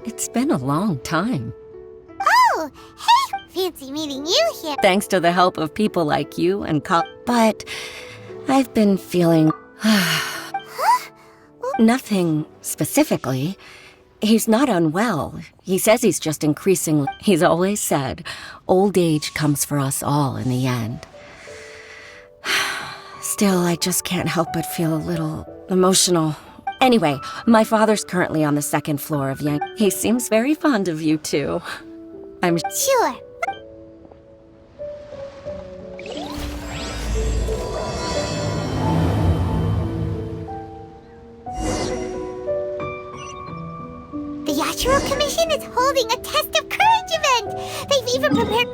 It's been a long time. Oh, hey! Fancy meeting you here. Thanks to the help of people like you and But I've been feeling... Nothing specifically. He's not unwell. He says he's just increasing... He's always said, old age comes for us all in the end. Still, I just can't help but feel a little emotional. Anyway, my father's currently on the second floor of Yang. He seems very fond of you, too. I'm Sure. The Yashiro Commission is holding a Test of Courage event! They've even prepared...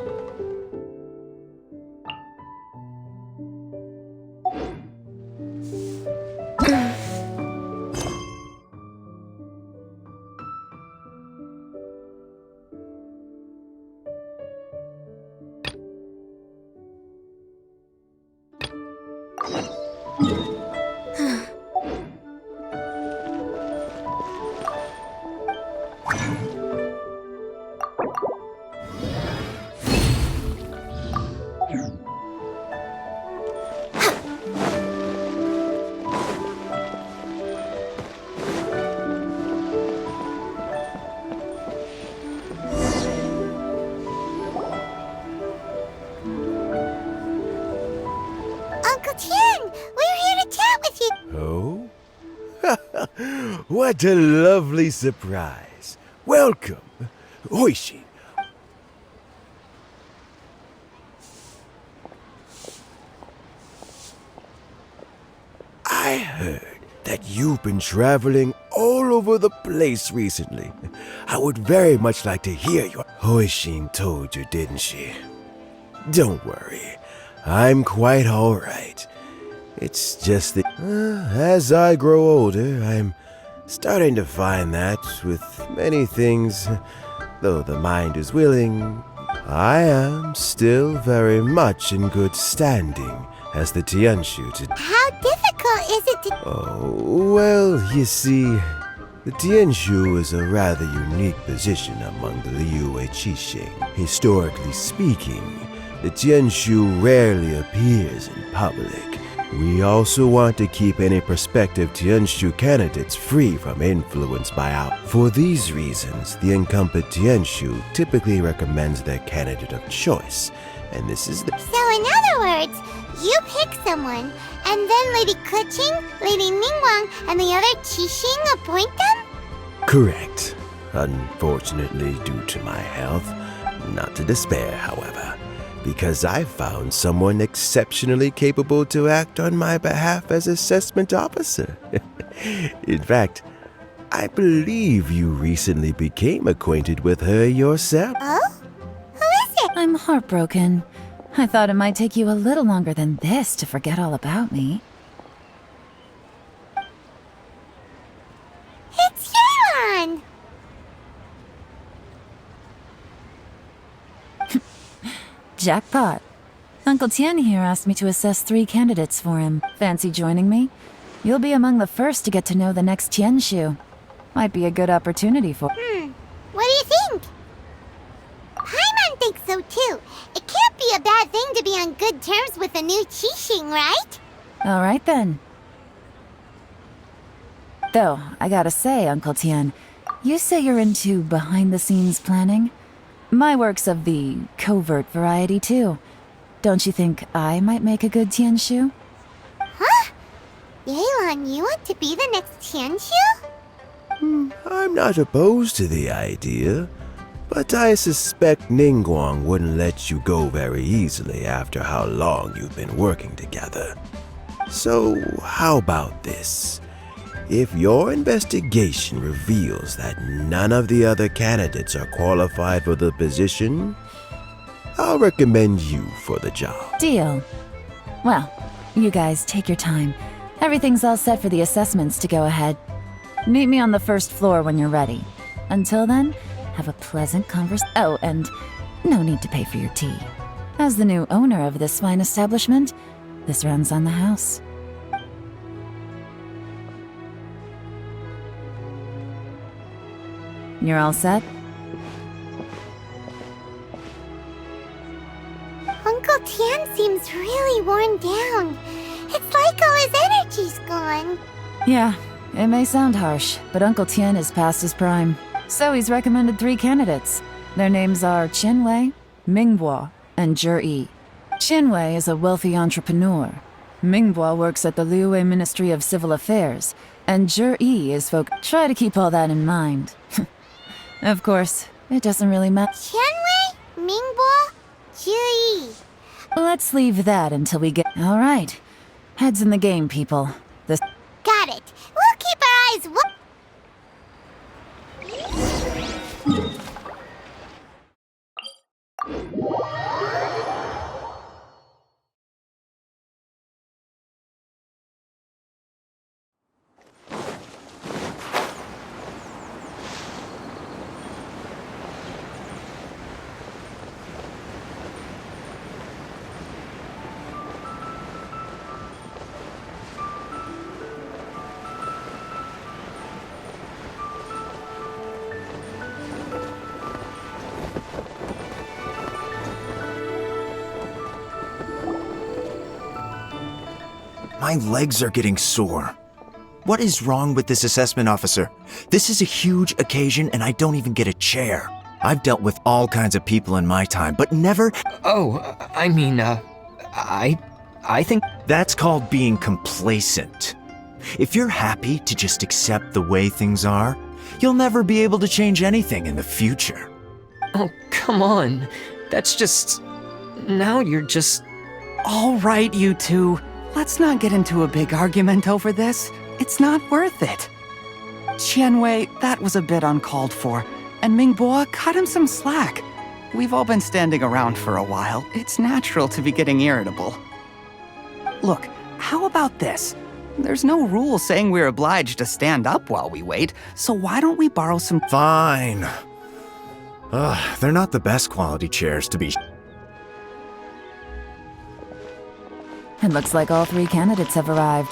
Uncle Tien, we're here to chat with you. Oh? What a lovely surprise. Welcome. Oishi. I heard that you've been traveling all over the place recently. I would very much like to hear your... Hoishin told you, didn't she? Don't worry. I'm quite all right. It's just that as I grow older, I'm starting to find that with many things, though the mind is willing, I am still very much in good standing as the Tianshu to... How difficult is it to... Oh, well, you see, the Tianshu is a rather unique position among the Liyue Qixing. Historically speaking, the Tianshu rarely appears in public. We also want to keep any prospective Tianshu candidates free from influence by out. For these reasons, the incumbent Tianshu typically recommends their candidate of choice, and this is the... So in other words, you pick someone, and then Lady Keqing, Lady Ningguang, and the other Qixing appoint them? Correct. Unfortunately, due to my health, not to despair, however, because I found someone exceptionally capable to act on my behalf as assessment officer. In fact, I believe you recently became acquainted with her yourself. Oh? Who is it? I'm heartbroken. I thought it might take you a little longer than this to forget all about me. It's Yelan! Jackpot. Uncle Tien here asked me to assess 3 candidates for him. Fancy joining me? You'll be among the first to get to know the next Tianshu. Might be a good opportunity for... What do you think? Paimon thinks so too. It can't be a bad thing to be on good terms with a new Qixing, right? All right then. Though, I gotta say, Uncle Tien, you say you're into behind-the-scenes planning? My work's of the covert variety, too. Don't you think I might make a good Tianshu? Huh? Yelan, you want to be the next Tianshu? I'm not opposed to the idea, but I suspect Ningguang wouldn't let you go very easily after how long you've been working together. So, how about this? If your investigation reveals that none of the other candidates are qualified for the position, I'll recommend you for the job. Deal. Well, you guys take your time. Everything's all set for the assessments to go ahead. Meet me on the first floor when you're ready. Until then, have a pleasant conversation. Oh, and no need to pay for your tea. As the new owner of this fine establishment, this runs on the house. You're all set? Uncle Tian seems really worn down. It's like all his energy's gone. Yeah, it may sound harsh, but Uncle Tian is past his prime. So he's recommended 3 candidates. Their names are Qianwei, Mingbo, and Zhi. Qianwei is a wealthy entrepreneur. Mingbo works at the Liyue Ministry of Civil Affairs, and Zhi is Try to keep all that in mind. Of course, it doesn't really matter. Qianwei, Mingbo, Zhi. Let's leave that until we get... All right. Heads in the game, people. Got it. We'll keep our eyes My legs are getting sore. What is wrong with this assessment officer? This is a huge occasion and I don't even get a chair. I've dealt with all kinds of people in my time, but never... I think... That's called being complacent. If you're happy to just accept the way things are, you'll never be able to change anything in the future. Oh, come on. That's just... Now you're just... All right, you two. Let's not get into a big argument over this. It's not worth it. Qianwei, that was a bit uncalled for. And Mingbo, cut him some slack. We've all been standing around for a while. It's natural to be getting irritable. Look, how about this? There's no rule saying we're obliged to stand up while we wait, so why don't we borrow some... Fine. They're not the best quality chairs to be... It looks like all 3 candidates have arrived.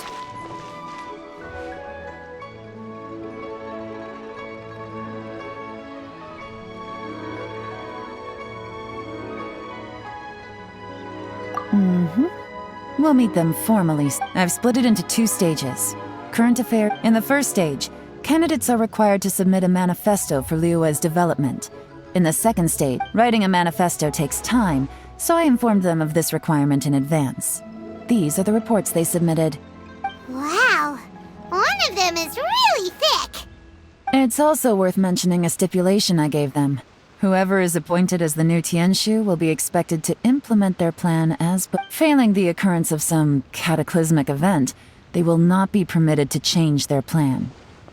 We'll meet them formally. I've split it into 2 stages. Current affair. In the first stage, candidates are required to submit a manifesto for Liyue's development. In the second stage, writing a manifesto takes time, so I informed them of this requirement in advance. These are the reports they submitted. Wow. One of them is really thick. It's also worth mentioning a stipulation I gave them. Whoever is appointed as the new Tianshu will be expected to implement their plan as... Failing the occurrence of some cataclysmic event, they will not be permitted to change their plan.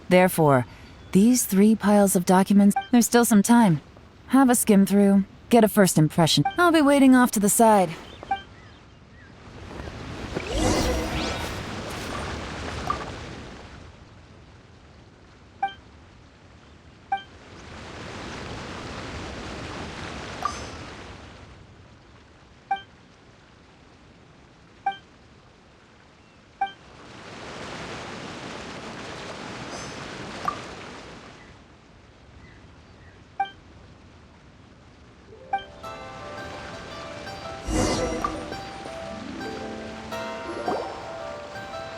Therefore, these 3 piles of documents... There's still some time. Have a skim through, get a first impression. I'll be waiting off to the side.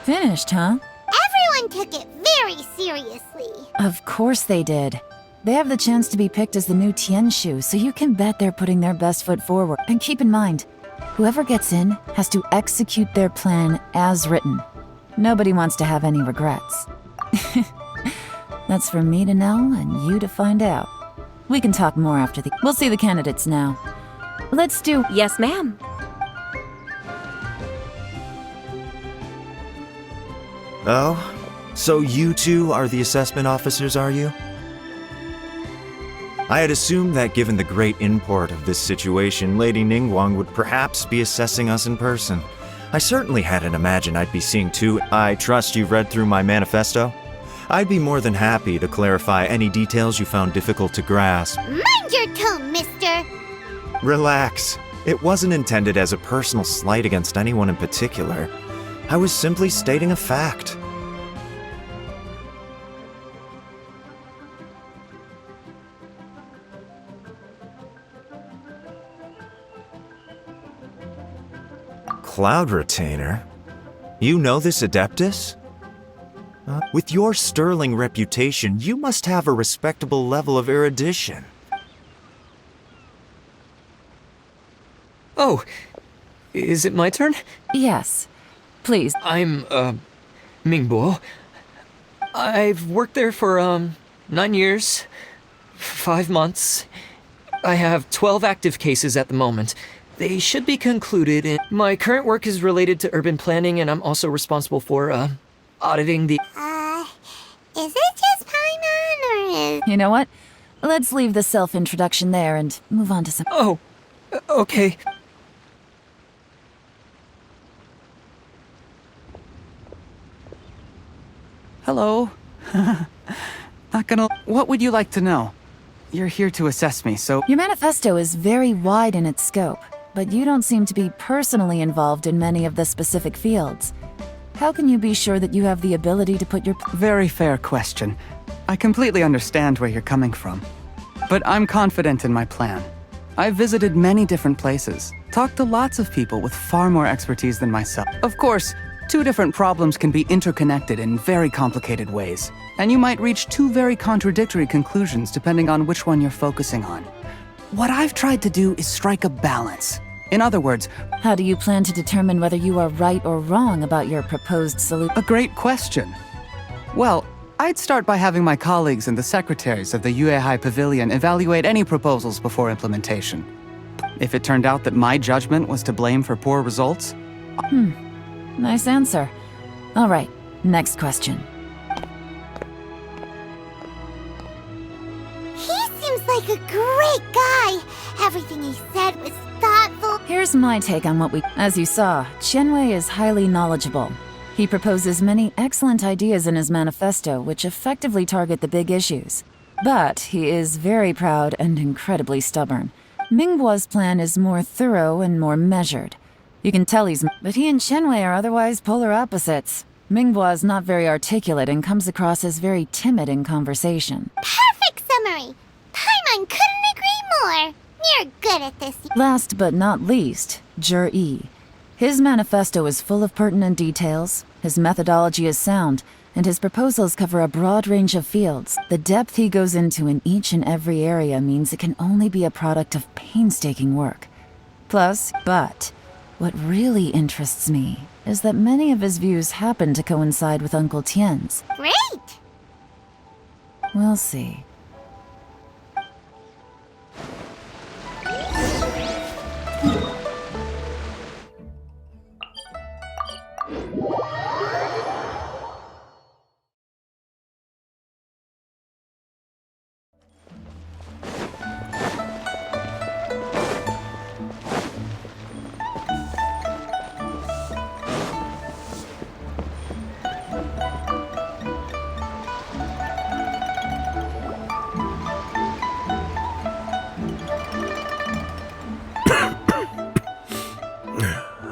Finished, huh? Everyone took it very seriously. Of course they did. They have the chance to be picked as the new Tianshu, so you can bet they're putting their best foot forward. And keep in mind, whoever gets in has to execute their plan as written. Nobody wants to have any regrets. That's for me to know and you to find out. We can talk more after the... We'll see the candidates now. Let's do... Yes, ma'am. Oh? So you 2 are the assessment officers, are you? I had assumed that given the great import of this situation, Lady Ningguang would perhaps be assessing us in person. I certainly hadn't imagined I'd be seeing 2. I trust you've read through my manifesto? I'd be more than happy to clarify any details you found difficult to grasp. Mind your tone, mister. Relax. It wasn't intended as a personal slight against anyone in particular. I was simply stating a fact. cloud retainer? You know this Adeptus? With your sterling reputation, you must have a respectable level of erudition. Oh, is it my turn? Yes. Please. I'm, Mingbo. I've worked there for, 9 years, 5 months. I have 12 active cases at the moment. They should be concluded in... My current work is related to urban planning, and I'm also responsible for, auditing the... Is it just Paimon, or is... You know what? Let's leave the self-introduction there and move on to some... Oh, okay. Hello. Not gonna... What would you like to know? You're here to assess me, so... Your manifesto is very wide in its scope, but you don't seem to be personally involved in many of the specific fields. How can you be sure that you have the ability to put your... Very fair question. I completely understand where you're coming from. But I'm confident in my plan. I've visited many different places, talked to lots of people with far more expertise than myself. Of course, two different problems can be interconnected in very complicated ways, and you might reach two very contradictory conclusions depending on which one you're focusing on. What I've tried to do is strike a balance. In other words, How do you plan to determine whether you are right or wrong about your proposed solution? a great question. Well, I'd start by having my colleagues and the secretaries of the Yuehai Pavilion evaluate any proposals before implementation. If it turned out that my judgment was to blame for poor results, Nice answer. All right, next question. He seems like a great guy. Everything he said was thoughtful. Here's my take on what we... As you saw, Qianwei is highly knowledgeable. He proposes many excellent ideas in his manifesto which effectively target the big issues. But he is very proud and incredibly stubborn. Mingbo's plan is more thorough and more measured. You can tell he's... But he and Qianwei are otherwise polar opposites. Mingbo is not very articulate and comes across as very timid in conversation. Perfect summary. Paimon couldn't agree more. You're good at this. Last but not least, Jur-E. His manifesto is full of pertinent details, his methodology is sound, and his proposals cover a broad range of fields. The depth he goes into in each and every area means it can only be a product of painstaking work. But what really interests me is that many of his views happen to coincide with Uncle Tien's. Great. We'll see.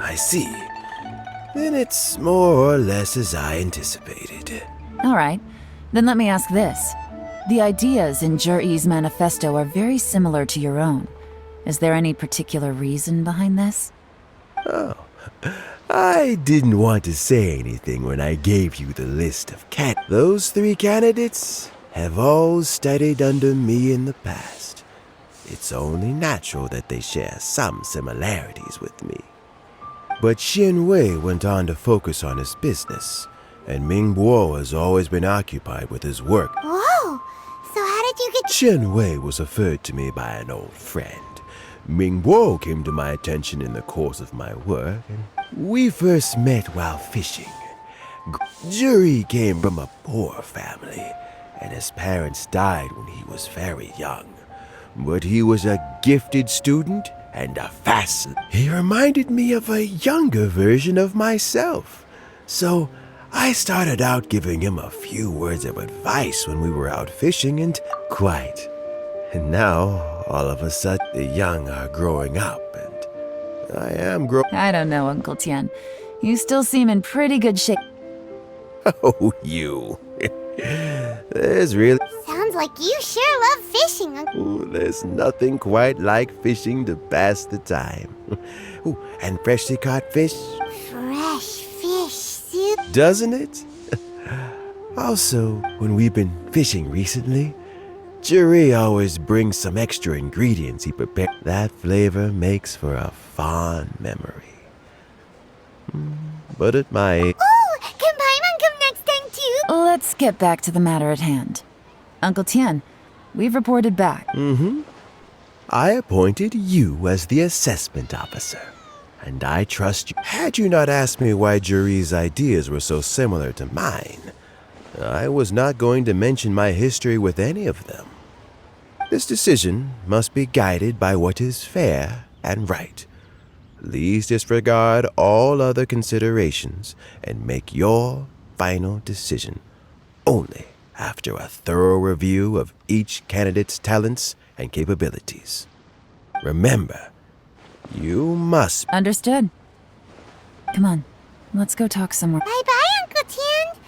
I see. Then it's more or less as I anticipated. All right, then let me ask this. The ideas in Jur-E's manifesto are very similar to your own. Is there any particular reason behind this? I didn't want to say anything when I gave you the list of Those 3 candidates have all studied under me in the past. It's only natural that they share some similarities with me. But Qianwei went on to focus on his business, and Mingbo has always been occupied with his work. Whoa. So how did you get... Qianwei was referred to me by an old friend. Mingbo came to my attention in the course of my work, and we first met while fishing. Juri came from a poor family, and his parents died when he was very young. But he was a gifted student and a fast... He reminded me of a younger version of myself. So I started out giving him a few words of advice when we were out fishing and And now, all of a sudden, the young are growing up and I am I don't know, Uncle Tian. You still seem in pretty good shape. Oh, you. There's really... Sounds like you sure love fishing, Uncle. Ooh, there's nothing quite like fishing to pass the time. Ooh, and freshly caught fish, Fresh fish soup. doesn't it? Also, when we've been fishing recently, Jerry always brings some extra ingredients he prepared. That flavor makes for a fond memory. But at my age, Ooh, can Paimon come next time too? Let's get back to the matter at hand. Uncle Tian, we've reported back. I appointed you as the assessment officer. And I trust you. Had you not asked me why Jerry's ideas were so similar to mine, I was not going to mention my history with any of them. This decision must be guided by what is fair and right. Please disregard all other considerations and make your final decision only after a thorough review of each candidate's talents and capabilities. Remember, you must. Understood. Come on, let's go talk somewhere. Bye-bye, Uncle Tian.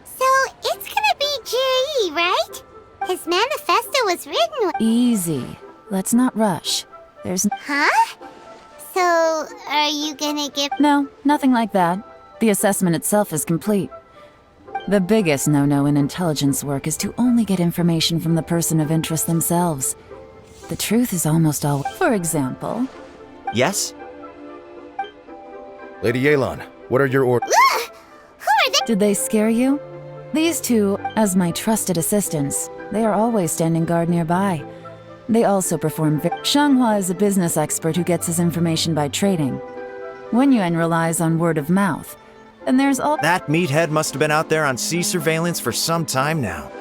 So, it's gonna be Jerry, right? His manifesto was written with... Easy. Let's not rush. There's Huh? So, are you gonna give... no, nothing like that. The assessment itself is complete. The biggest no-no in intelligence work is to only get information from the person of interest themselves. The truth is almost all. For example, Yes? Lady Yelan, what are your orders? Ugh! Who are they? did they scare you? These two, as my trusted assistants, they are always standing guard nearby. They also perform. Shanghua is a business expert who gets his information by trading. Wenyuan relies on word of mouth. And there's all. That meathead must have been out there on sea surveillance for some time now.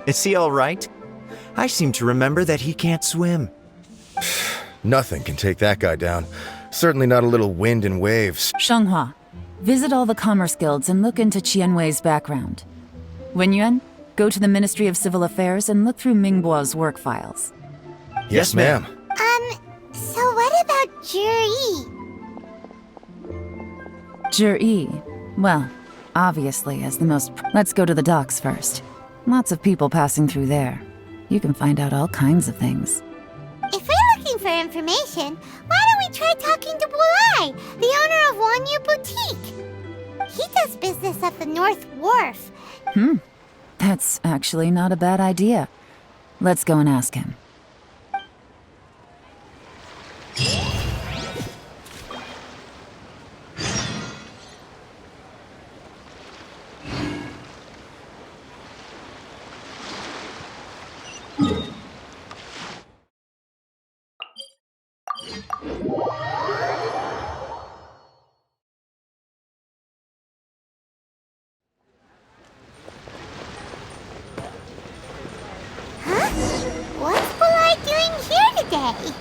Is he all right? I seem to remember that he can't swim. Nothing can take that guy down. Certainly not a little wind and waves. Shanghua, visit all the commerce guilds and look into Qianwei's background. Wenyuan, go to the Ministry of Civil Affairs and look through Mingbo's work files. Yes, ma'am. So what about Jerry? Zhi, well, obviously as the most. Let's go to the docks first. Lots of people passing through there. You can find out all kinds of things. If we're looking for information, why don't we try talking to Bulai, the owner of Wanyu Boutique? He does business at the North Wharf. That's actually not a bad idea. Let's go and ask him. What's Bulai doing here today?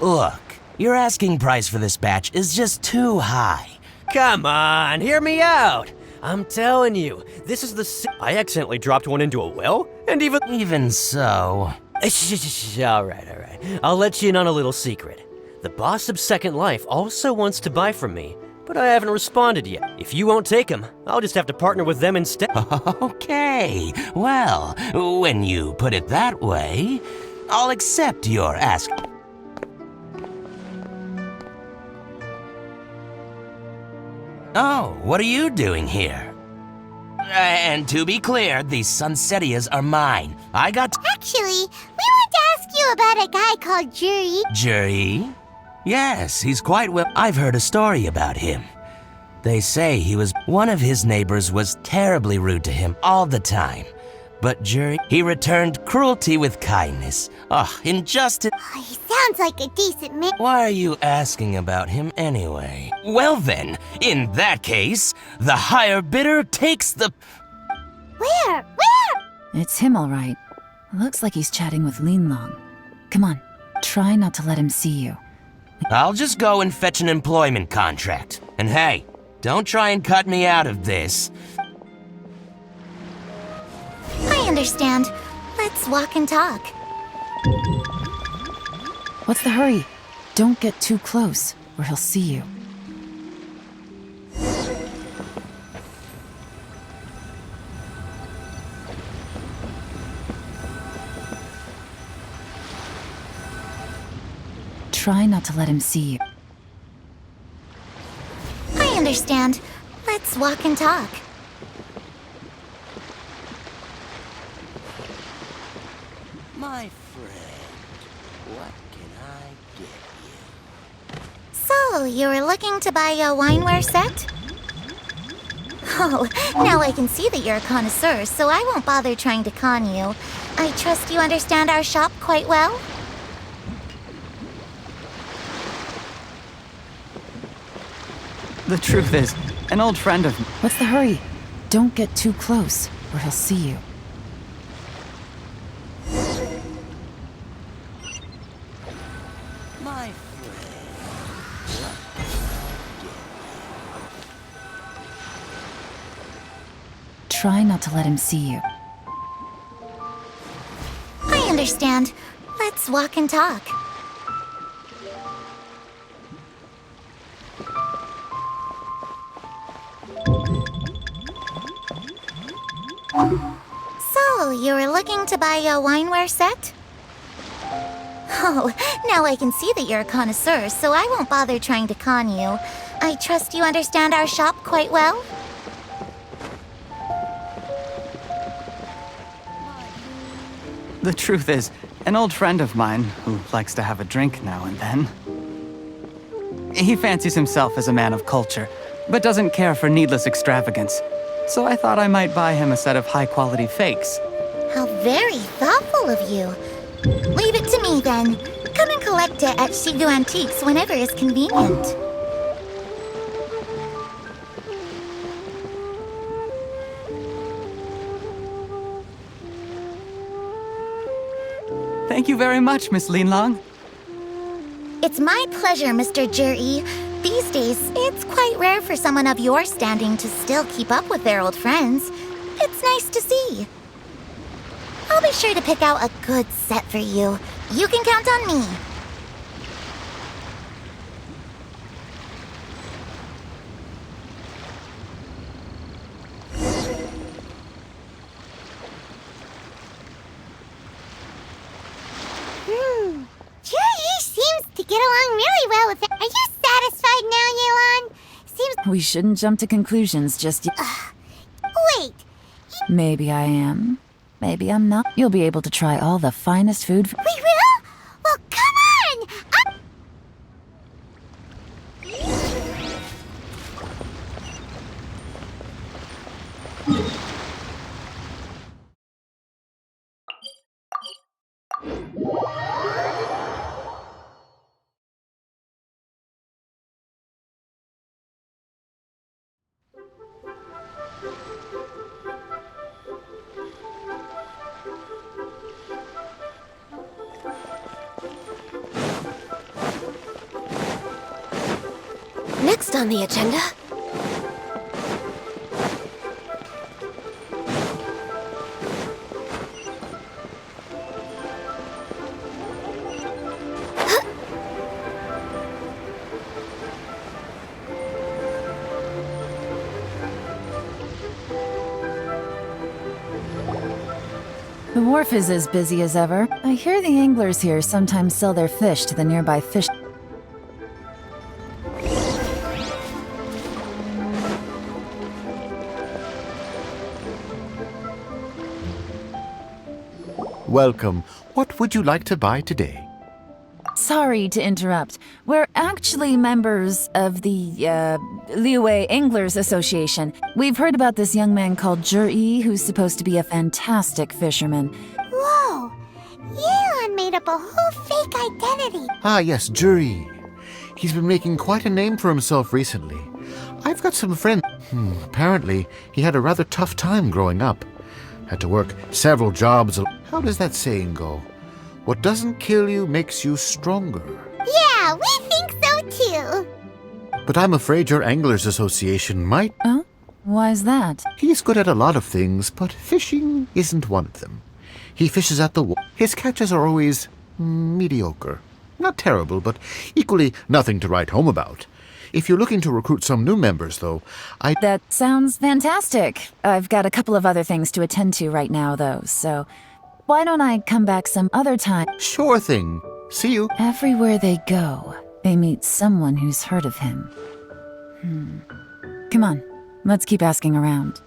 Look, your asking price for this batch is just too high. Come on, hear me out. I'm telling you, this is I accidentally dropped one into a well, and Even so, all right. I'll let you in on a little secret. The boss of Second Life also wants to buy from me, but I haven't responded yet. If you won't take him, I'll just have to partner with them instead. okay. Well, when you put it that way, I'll accept your ask. Oh, what are you doing here? And to be clear, these Sunsetias are mine. I got Actually, we want to ask you about a guy called Jerry. Jerry? Yes, he's quite well. I've heard a story about him. They say one of his neighbors was terribly rude to him all the time. But Jerry, he returned cruelty with kindness. Injustice. Oh, he sounds like a decent man. Why are you asking about him anyway? Well then, in that case, the higher bidder takes the... Where? It's him, all right. Looks like he's chatting with Lin Long. Come on, try not to let him see you. I'll just go and fetch an employment contract. And hey, don't try and cut me out of this. I understand. Let's walk and talk. What's the hurry? Don't get too close, or he'll see you. Try not to let him see you. I understand. Let's walk and talk. My friend, what can I get you? So, you were looking to buy a wineware set? Oh, now I can see that you're a connoisseur, so I won't bother trying to con you. I trust you understand our shop quite well? The truth is, an old friend of... What's the hurry? Don't get too close, or he'll see you. My friend, Try not to let him see you. I understand. Let's walk and talk. So, you were looking to buy a wineware set? Oh, now I can see that you're a connoisseur, so I won't bother trying to con you. I trust you understand our shop quite well? The truth is, an old friend of mine who likes to have a drink now and then. He fancies himself as a man of culture, but doesn't care for needless extravagance. So I thought I might buy him a set of high-quality fakes. How very thoughtful of you. Leave it to me, then. Come and collect it at Shigu Antiques whenever is convenient. Thank you very much, Miss Linlong. It's my pleasure, Mr. Juri. These days, it's quite rare for someone of your standing to still keep up with their old friends. It's nice to see. I'll be sure to pick out a good set for you. You can count on me. Juri seems to get along really well with it. Are you satisfied now, Yelan? Seems... We shouldn't jump to conclusions just yet. Wait. Maybe I am. Maybe I'm not. You'll be able to try all the finest food. We will? Well, come on! Next on the agenda. The wharf is as busy as ever. I hear the anglers here sometimes sell their fish to the nearby fish. Welcome. What would you like to buy today? Sorry to interrupt. We're actually members of the, Liyue Anglers Association. We've heard about this young man called Juri, who's supposed to be a fantastic fisherman. Whoa! Yelan made up a whole fake identity. Ah, yes, Juri. He's been making quite a name for himself recently. I've got some friends. Apparently, he had a rather tough time growing up. Had to work several jobs. How does that saying go? What doesn't kill you makes you stronger. Yeah, we think so too. But I'm afraid your Anglers Association might... Oh? Why's that? He's good at a lot of things, but fishing isn't one of them. He fishes at the... His catches are always mediocre. Not terrible, but equally nothing to write home about. If you're looking to recruit some new members, though, That sounds fantastic. I've got a couple of other things to attend to right now, though, so why don't I come back some other time? Sure thing. See you. Everywhere they go, they meet someone who's heard of him. Come on, let's keep asking around.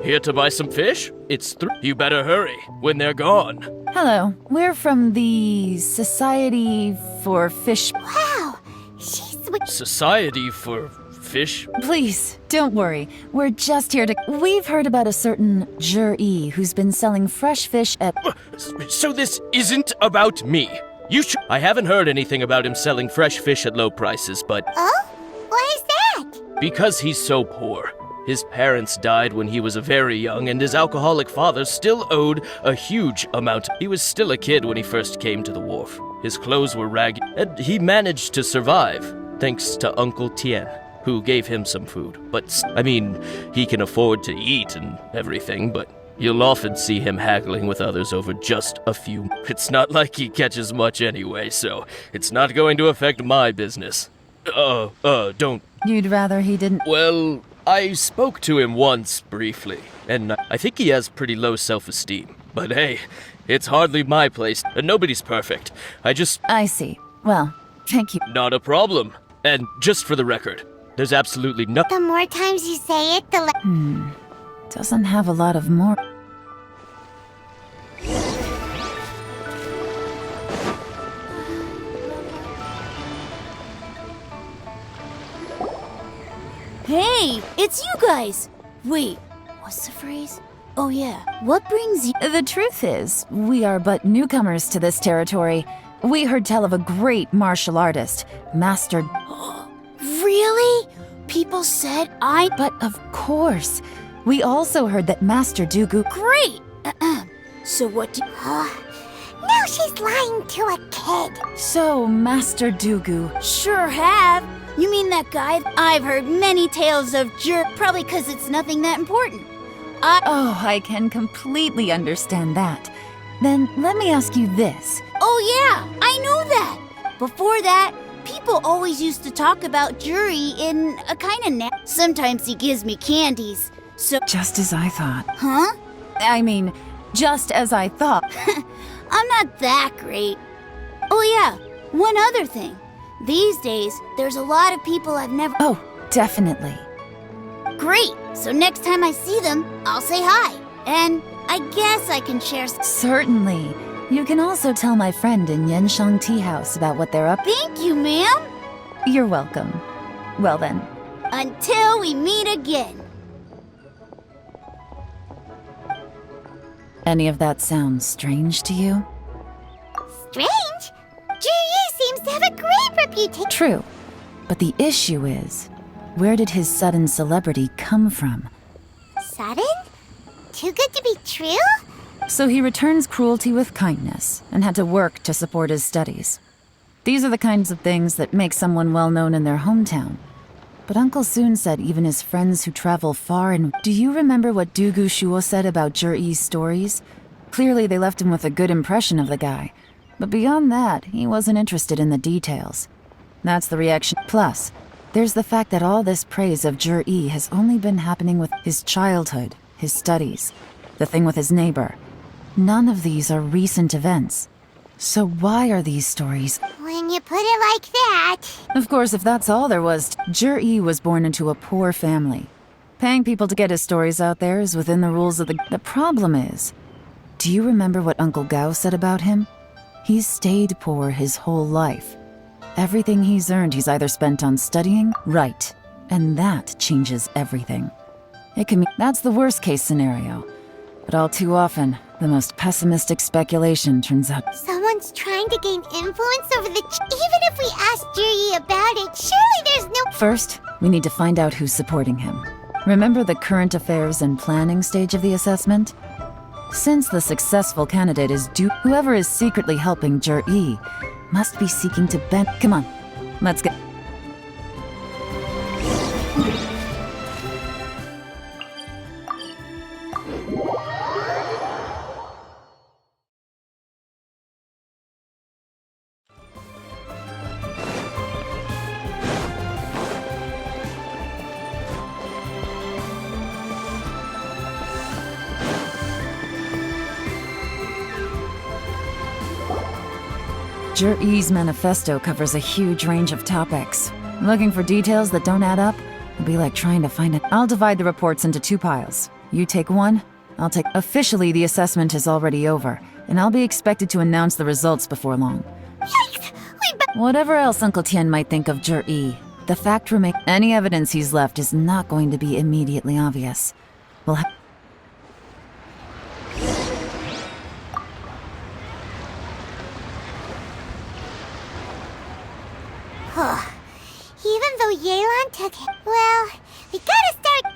Here to buy some fish? It's You better hurry when they're gone. Hello, we're from the Society for Fish. Wow, she's Society for Fish? Please, don't worry. We're just here to... We've heard about a certain Jur-E who's been selling fresh fish at... So this isn't about me. I haven't heard anything about him selling fresh fish at low prices, but... Oh? Why is that? Because he's so poor. His parents died when he was very young, and his alcoholic father still owed a huge amount. He was still a kid when he first came to the wharf. His clothes were ragged, and he managed to survive, thanks to Uncle Tien, who gave him some food. But, he can afford to eat and everything, but you'll often see him haggling with others over just a few. It's not like he catches much anyway, so it's not going to affect my business. Don't. You'd rather he didn't... Well, I spoke to him once, briefly, and I think he has pretty low self-esteem. But hey, it's hardly my place, and nobody's perfect. I see. Well, thank you. Not a problem. And just for the record, there's absolutely no... The more times you say it, the less... Doesn't have a lot of more... Hey, it's you guys! Wait, what's the phrase? Oh yeah, what brings you... The truth is, we are but newcomers to this territory. We heard tell of a great martial artist, Master... Really? People said But of course. We also heard that Master Dooku... Great! So what do... Now she's lying to a kid. So, Master Dooku... Sure have! You mean that guy? I've heard many tales of probably because it's nothing that important. Oh, I can completely understand that. Then let me ask you this. Oh yeah, I know that! Before that, people always used to talk about Juri in a kind of Sometimes he gives me candies, so... Just as I thought. Huh? Just as I thought. I'm not that great. Oh yeah, one other thing. These days, there's a lot of people I've never... Oh, definitely. Great! So next time I see them, I'll say hi. And I guess I can share... Certainly. You can also tell my friend in Yenshang Tea House about what they're up... Thank you, ma'am! You're welcome. Well then. Until we meet again. Any of that sound strange to you? Strange? Juri seems to have a great reputation. True. But the issue is, where did his sudden celebrity come from? Sudden? Too good to be true? So he returns cruelty with kindness and had to work to support his studies. These are the kinds of things that make someone well known in their hometown. But Uncle Soon said even his friends who travel far and... Do you remember what Doogu Shuo said about Jur-E's stories? Clearly they left him with a good impression of the guy. But beyond that, he wasn't interested in the details. That's the reaction. Plus, there's the fact that all this praise of Jur-E has only been happening with his childhood, his studies, the thing with his neighbor. None of these are recent events. So why are these stories... When you put it like that... Of course, if that's all there was, Jur-E was born into a poor family. Paying people to get his stories out there is within the rules of the... The problem is, do you remember what Uncle Gao said about him? He's stayed poor his whole life. Everything he's earned he's either spent on studying, right, and that changes everything. It can be... That's the worst case scenario. But all too often, the most pessimistic speculation turns out... Someone's trying to gain influence over the... Even if we ask Juri about it, surely there's no... First, we need to find out who's supporting him. Remember the current affairs and planning stage of the assessment? Since the successful candidate is whoever is secretly helping Jur-E must be seeking to bend. Come on, let's get. Jur-E's manifesto covers a huge range of topics. Looking for details that don't add up will be like trying to find it. I'll divide the reports into 2 piles. You take one, I'll take. Officially, the assessment is already over, and I'll be expected to announce the results before long. Yikes! Whatever else Uncle Tien might think of Jur-E, the fact remains any evidence he's left is not going to be immediately obvious. We'll have. Even though Yelan took it, well, we gotta start.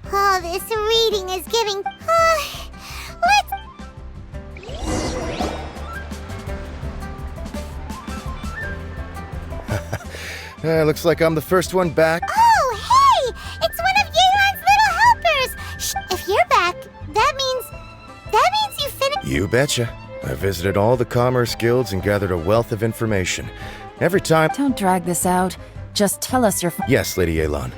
Oh, this reading is giving. Looks like I'm the first one back. Oh, hey! It's one of Yelan's little helpers! Shh! If you're back, that means you finished. You betcha. I visited all the commerce guilds and gathered a wealth of information. Every time. Don't drag this out. Just tell us your. Yes, Lady Yelan.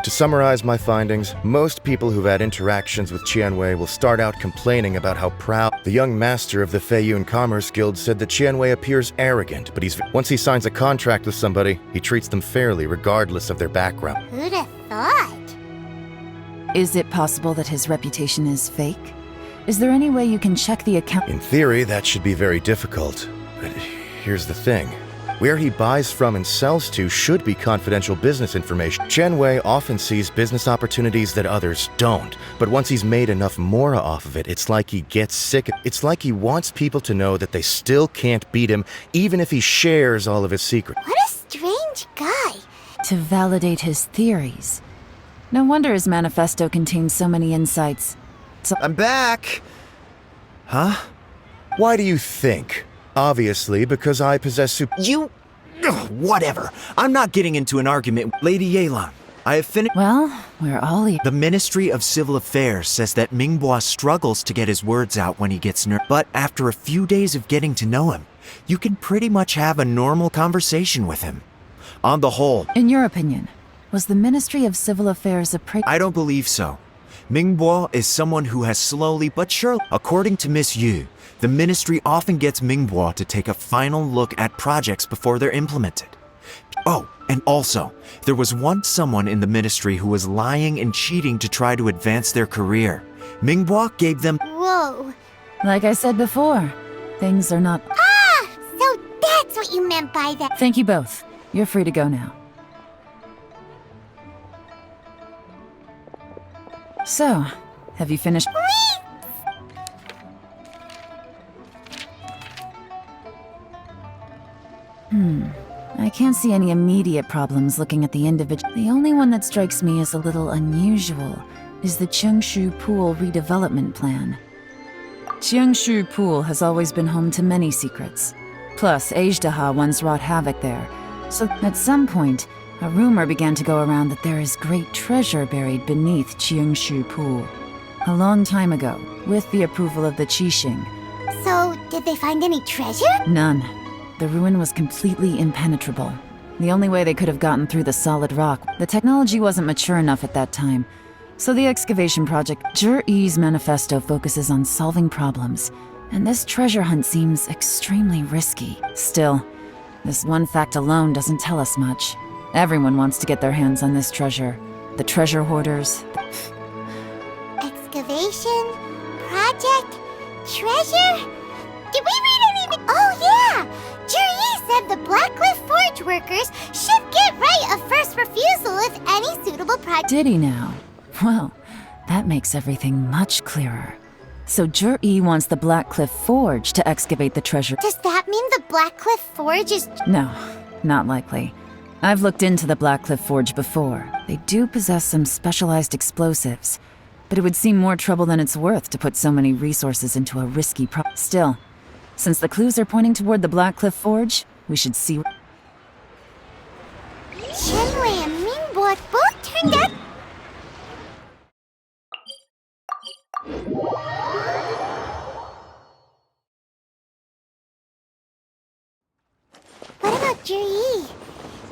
To summarize my findings, most people who've had interactions with Qianwei will start out complaining about how proud. The young master of the Feiyun Commerce Guild said that Qianwei appears arrogant, but once he signs a contract with somebody, he treats them fairly regardless of their background. Who'd have thought? Is it possible that his reputation is fake? Is there any way you can check the account? In theory, that should be very difficult. But here's the thing. Where he buys from and sells to should be confidential business information. Qianwei often sees business opportunities that others don't, but once he's made enough mora off of it, it's like he gets sick. It's like he wants people to know that they still can't beat him, even if he shares all of his secrets. What a strange guy. To validate his theories. No wonder his manifesto contains so many insights. I'm back! Huh? Why do you think? Obviously, because I possess You... Ugh, whatever. I'm not getting into an argument with Lady Yelan. I have finished... Well, we're all... The Ministry of Civil Affairs says that Mingbois struggles to get his words out when he gets nervous. But after a few days of getting to know him, you can pretty much have a normal conversation with him. On the whole... In your opinion, was the Ministry of Civil Affairs a I don't believe so. Mingbois is someone who has slowly but surely... According to Miss Yu, the ministry often gets Mingbois to take a final look at projects before they're implemented. Oh, and also, there was once someone in the ministry who was lying and cheating to try to advance their career. Mingbois gave them... Whoa. Like I said before, things are not... Ah! So that's what you meant by that. Thank you both. You're free to go now. So, have you finished? I can't see any immediate problems looking at the individual. The only one that strikes me as a little unusual is the Chengshu Pool redevelopment plan. Chengshu Pool has always been home to many secrets. Plus, Ajdaha once wrought havoc there. So, at some point, a rumor began to go around that there is great treasure buried beneath Chengshu Pool. A long time ago, with the approval of the Qixing. So, did they find any treasure? None. The ruin was completely impenetrable. The only way they could have gotten through the solid rock, the technology wasn't mature enough at that time. So the excavation project, Jur-E's manifesto focuses on solving problems, and this treasure hunt seems extremely risky. Still, This one fact alone doesn't tell us much. Everyone wants to get their hands on this treasure. The treasure hoarders. Excavation? Project? Treasure? Did we read anything? Oh, yeah! Juri said the Blackcliff Forge workers should get right of first refusal if any suitable project. Did he now? Well, that makes everything much clearer. So Juri wants the Blackcliff Forge to excavate the treasure. Does that mean the Blackcliff Forge is... No, not likely. I've looked into the Blackcliff Forge before. They do possess some specialized explosives, but it would seem more trouble than it's worth to put so many resources into a risky Still, since the clues are pointing toward the Blackcliff Forge, we should see... Shenwei and Mingbo both turned out... What about Juri?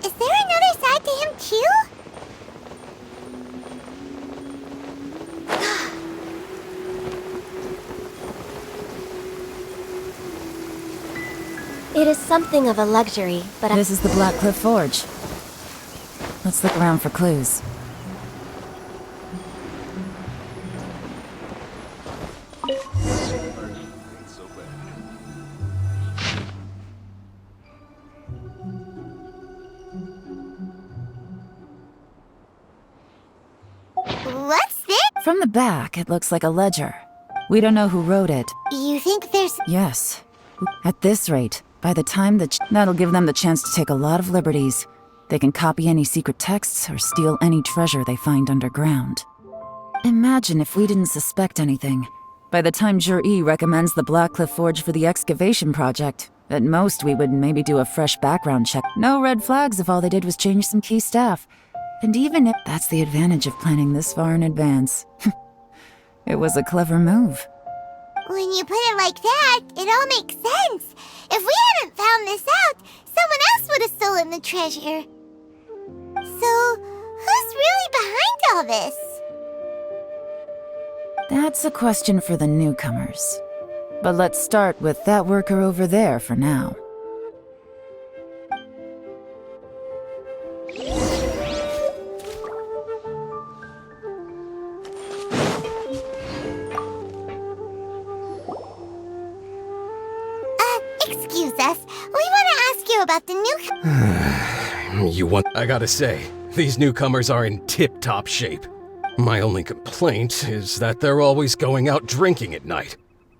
Is there another side to him too? It is something of a luxury, but This is the Blackcliff Forge. Let's look around for clues. What's this? From the back, it looks like a ledger. We don't know who wrote it. You think there's... Yes. At this rate, by the time that'll give them the chance to take a lot of liberties. They can copy any secret texts or steal any treasure they find underground. Imagine if we didn't suspect anything. By the time Juri recommends the Blackcliff Forge for the excavation project, at most we would maybe do a fresh background check. No red flags if all they did was change some key staff. And even if that's the advantage of planning this far in advance. It was a clever move. When you put it like that, it all makes sense. If we hadn't found this out, someone else would have stolen the treasure. So, who's really behind all this? That's a question for the newcomers. But let's start with that worker over there for now. Excuse us. We want to ask you about the new... I gotta say, these newcomers are in tip-top shape. My only complaint is that they're always going out drinking at night.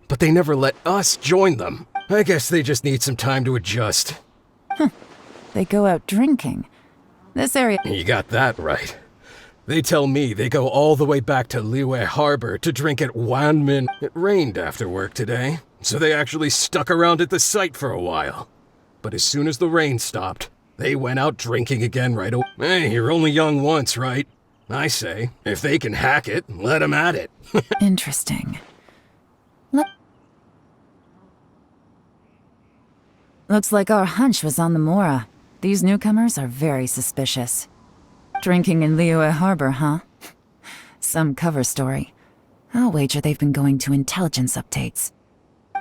But they never let us join them. I guess they just need some time to adjust. They go out drinking. This area... You got that right. They tell me they go all the way back to Liyue Harbor to drink at Wanmin. It rained after work today, so they actually stuck around at the site for a while. But as soon as the rain stopped, they went out drinking again right away. Hey, you're only young once, right? I say, if they can hack it, let them at it. Interesting. Looks like our hunch was on the Mora. These newcomers are very suspicious. Drinking in Liyue Harbor, huh? Some cover story. I'll wager they've been going to intelligence updates.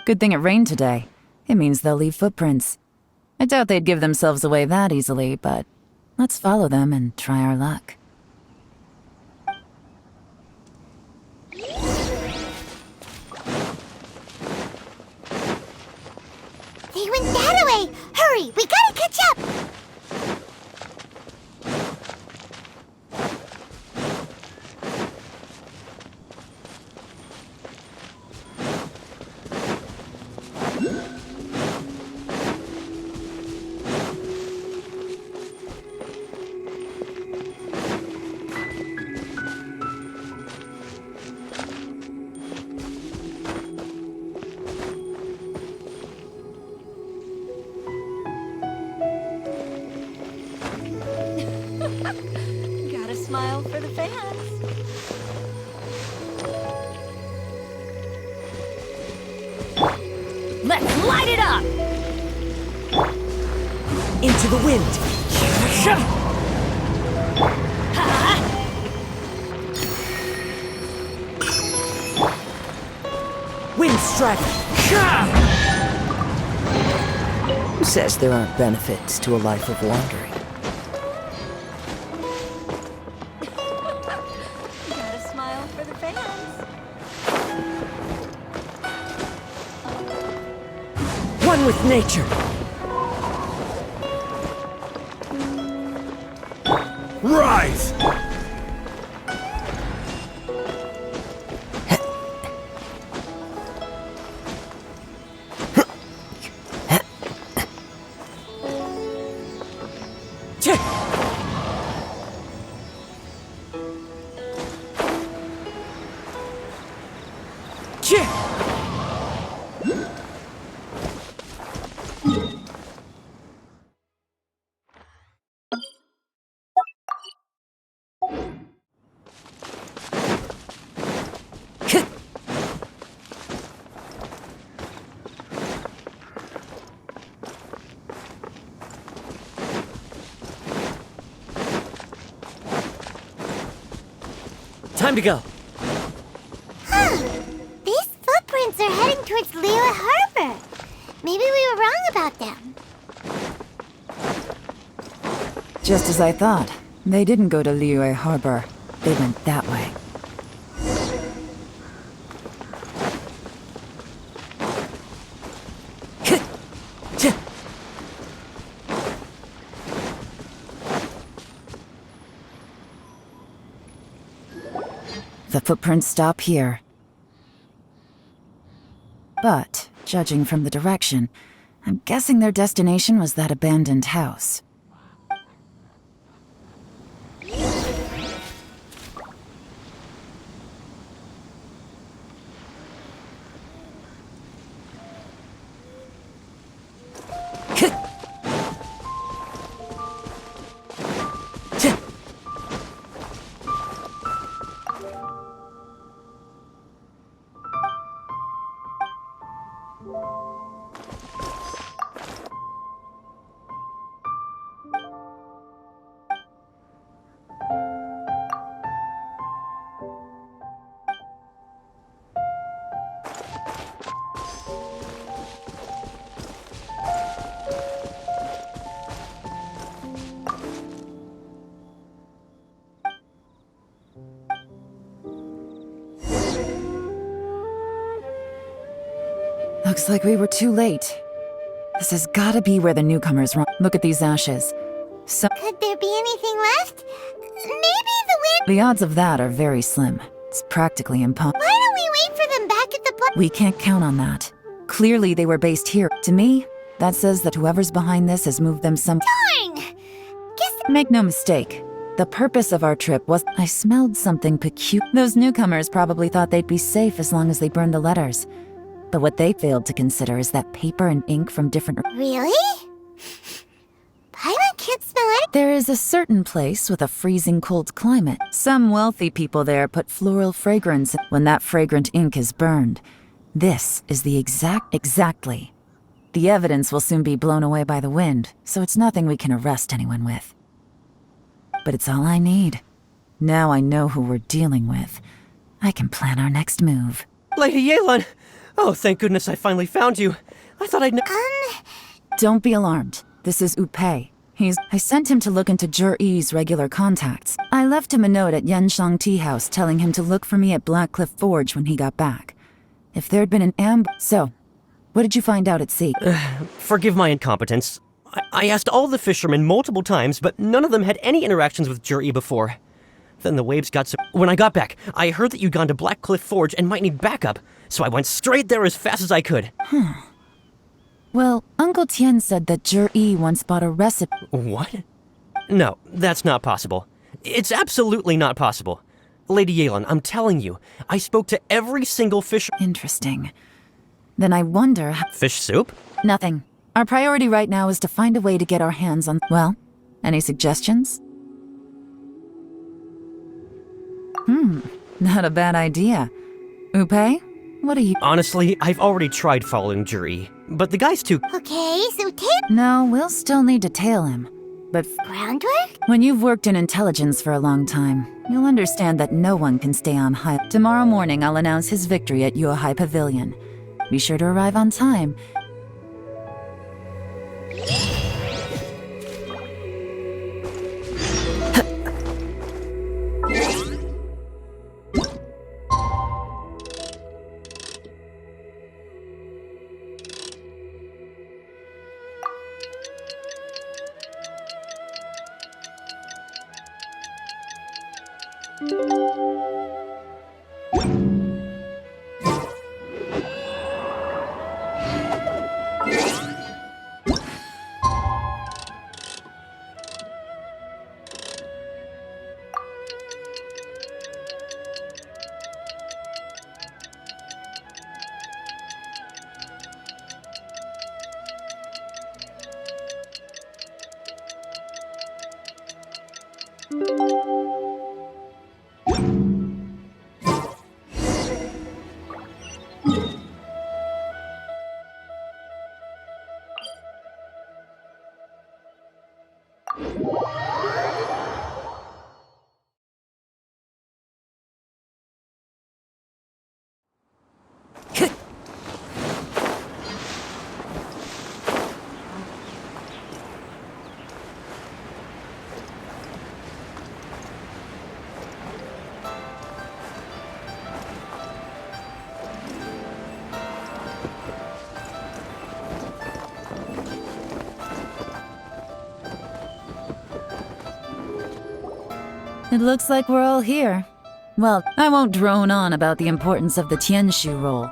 Good thing it rained today. It means they'll leave footprints. I doubt they'd give themselves away that easily, but let's follow them and try our luck. They went that way! Hurry, we gotta catch up! Gotta smile for the fans. Let's light it up! Into the wind! Wind strike! Who says there aren't benefits to a life of wandering? Gotta smile for the fans. One with nature. Rise! Time to go. These footprints are heading towards Liyue Harbor. Maybe we were wrong about them. Just as I thought. They didn't go to Liyue Harbor. They went that way. The footprints stop here. But, judging from the direction, I'm guessing their destination was that abandoned house. Looks like we were too late. This has gotta be where the newcomers run. Look at these ashes. So Could there be anything left? Maybe the wind. the odds of that are very slim. It's practically impossible. Why don't we wait for them back at the We can't count on that. Clearly they were based here. To me, that says that whoever's behind this has moved them some— Darn! Guess Make no mistake. The purpose of our trip was— I smelled something peculiar. Those newcomers probably thought they'd be safe as long as they burned the letters. But what they failed to consider is that paper and ink from different— Really? Paimon can't smell it. There is a certain place with a freezing cold climate. Some wealthy people there put floral fragrance when that fragrant ink is burned. This is the exactly. The evidence will soon be blown away by the wind, so it's nothing we can arrest anyone with. But it's all I need. Now I know who we're dealing with. I can plan our next move. Lady Yelan! Oh, thank goodness I finally found you. I thought I'd Don't be alarmed. This is Upei. I sent him to look into Jur-E's regular contacts. I left him a note at Yenshang Tea House telling him to look for me at Blackcliff Forge when he got back. If there'd been an So, what did you find out at sea? Forgive my incompetence. I asked all the fishermen multiple times, but none of them had any interactions with Jur-E before. Then the waves got so— When I got back, I heard that you'd gone to Blackcliff Forge and might need backup, so I went straight there as fast as I could. Well, Uncle Tien said that Jur-E once bought a recipe— What? No, that's not possible. It's absolutely not possible. Lady Yelan, I'm telling you, I spoke to every single fisher— Interesting. Then I wonder— Fish soup? Nothing. Our priority right now is to find a way to get our hands on— Well, any suggestions? Not a bad idea. Upei, what are you— Honestly, I've already tried following Jur-E, but the guy's too— Okay, so No, we'll still need to tail him. But groundwork? when you've worked in intelligence for a long time, you'll understand that no one can stay on high. Tomorrow morning, I'll announce his victory at Yuehai Pavilion. Be sure to arrive on time. It looks like we're all here. Well, I won't drone on about the importance of the Tianshu role.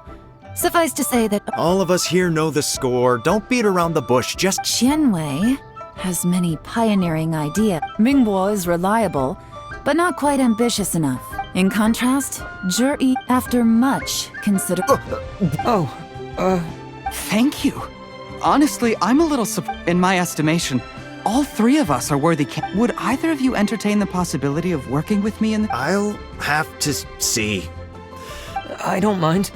Suffice to say that All of us here know the score. Don't beat around the bush, just... Qianwei has many pioneering ideas. Mingbo is reliable, but not quite ambitious enough. In contrast, Zhi, after much consider... Thank you. Honestly, I'm a little in my estimation. All three of us are worthy Would either of you entertain the possibility of working with me in the... I'll have to see. I don't mind.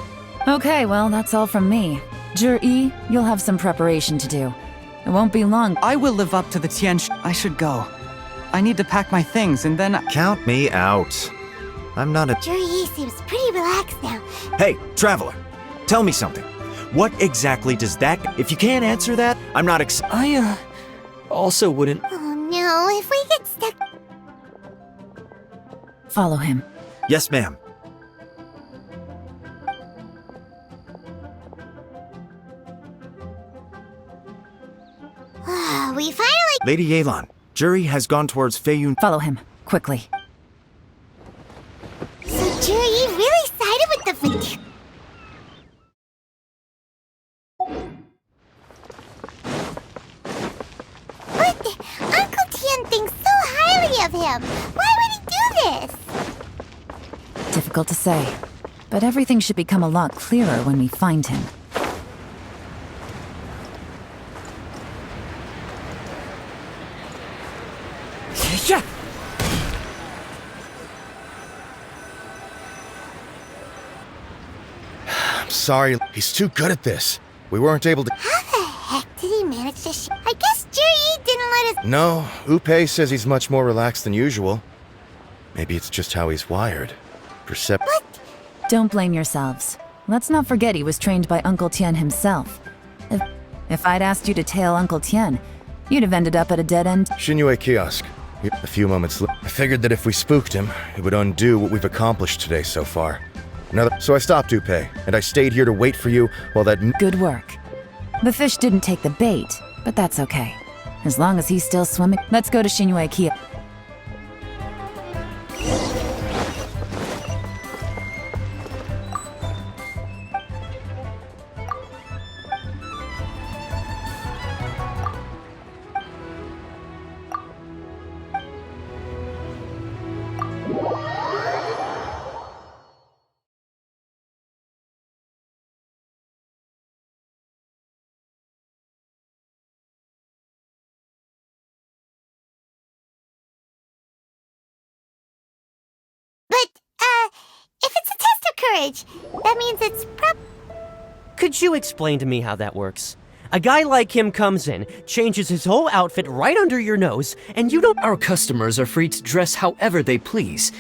Okay, well, that's all from me. Zhi, you'll have some preparation to do. It won't be long. I will live up to the Tianshu. I should go. I need to pack my things and then... Count me out. I'm not a... Zhi seems pretty relaxed now. Hey, traveler, tell me something. What exactly does that... If you can't answer that, I'm not I, also wouldn't... Oh no, if we get stuck... Follow him. Yes, ma'am. We finally... Lady Yelan, Zhi has gone towards Feiyun. Follow him, quickly. So Zhi really sided with the... But Uncle Tian thinks so highly of him. Why would he do this? Difficult to say, but everything should become a lot clearer when we find him. I'm sorry, he's too good at this. We weren't able to... How the heck did he manage to I guess Zhi didn't let us... No, Upe says he's much more relaxed than usual. Maybe it's just how he's wired. Don't blame yourselves. Let's not forget he was trained by Uncle Tian himself. If I'd asked you to tail Uncle Tian, you'd have ended up at a dead end. Xinyue kiosk. A few moments later, I figured that if we spooked him, it would undo what we've accomplished today so far. So I stopped Upe, and I stayed here to wait for you while that... Good work. The fish didn't take the bait, but that's okay. As long as he's still swimming, let's go to Xinyue kiosk. If it's a test of courage, that means it's Could you explain to me how that works? A guy like him comes in, changes his whole outfit right under your nose, and you don't... Our customers are free to dress however they please.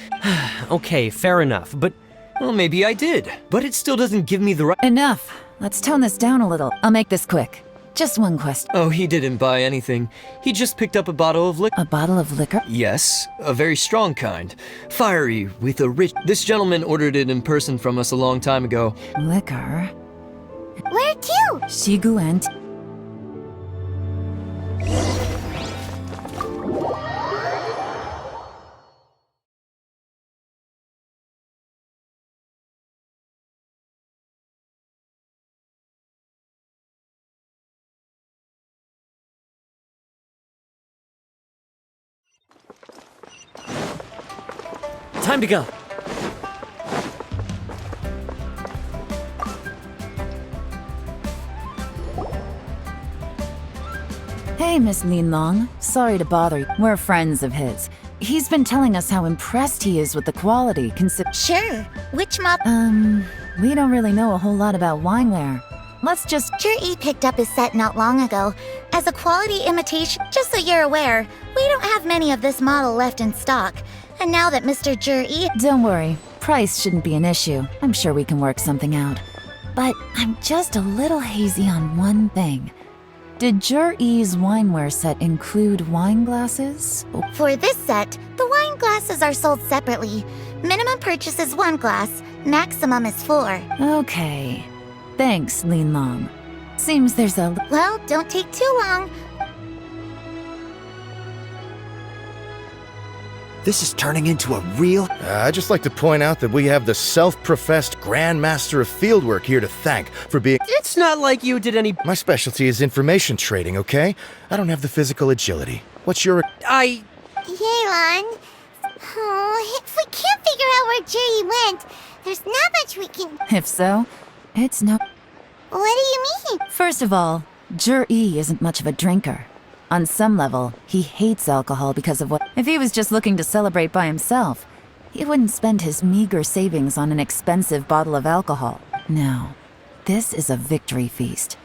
Okay, fair enough, but... Well, maybe I did, but it still doesn't give me the right... Enough. Let's tone this down a little. I'll make this quick. Just one question. Oh, he didn't buy anything. He just picked up a bottle of liquor. A bottle of liquor? Yes, a very strong kind. Fiery, with a rich... This gentleman ordered it in person from us a long time ago. Liquor? Where to? Shigu and... Time to go. Hey, Miss Lin Long. Sorry to bother you. We're friends of his. He's been telling us how impressed he is with the quality, Sure. Which mop? We don't really know a whole lot about wineware. Let's just... Jur-E picked up his set not long ago. As a quality imitation, just so you're aware, we don't have many of this model left in stock. And now that Mr. Jur-E... Don't worry. Price shouldn't be an issue. I'm sure we can work something out. But I'm just a little hazy on one thing. Did Jur-E's wineware set include wine glasses? For this set, the wine glasses are sold separately. Minimum purchase is 1 glass, maximum is 4. Okay. Thanks, Lin Long. Seems there's a... Well, don't take too long. This is turning into a real... I'd just like to point out that we have the self-professed Grand Master of Fieldwork here to thank for being... It's not like you did any... My specialty is information trading, okay? I don't have the physical agility. What's your... Yelan. Oh, if we can't figure out where Jur-E went, there's not much we can... If so, it's no... What do you mean? First of all, Jur-E isn't much of a drinker. On some level, he hates alcohol because of what... If he was just looking to celebrate by himself, he wouldn't spend his meager savings on an expensive bottle of alcohol. No, this is a victory feast.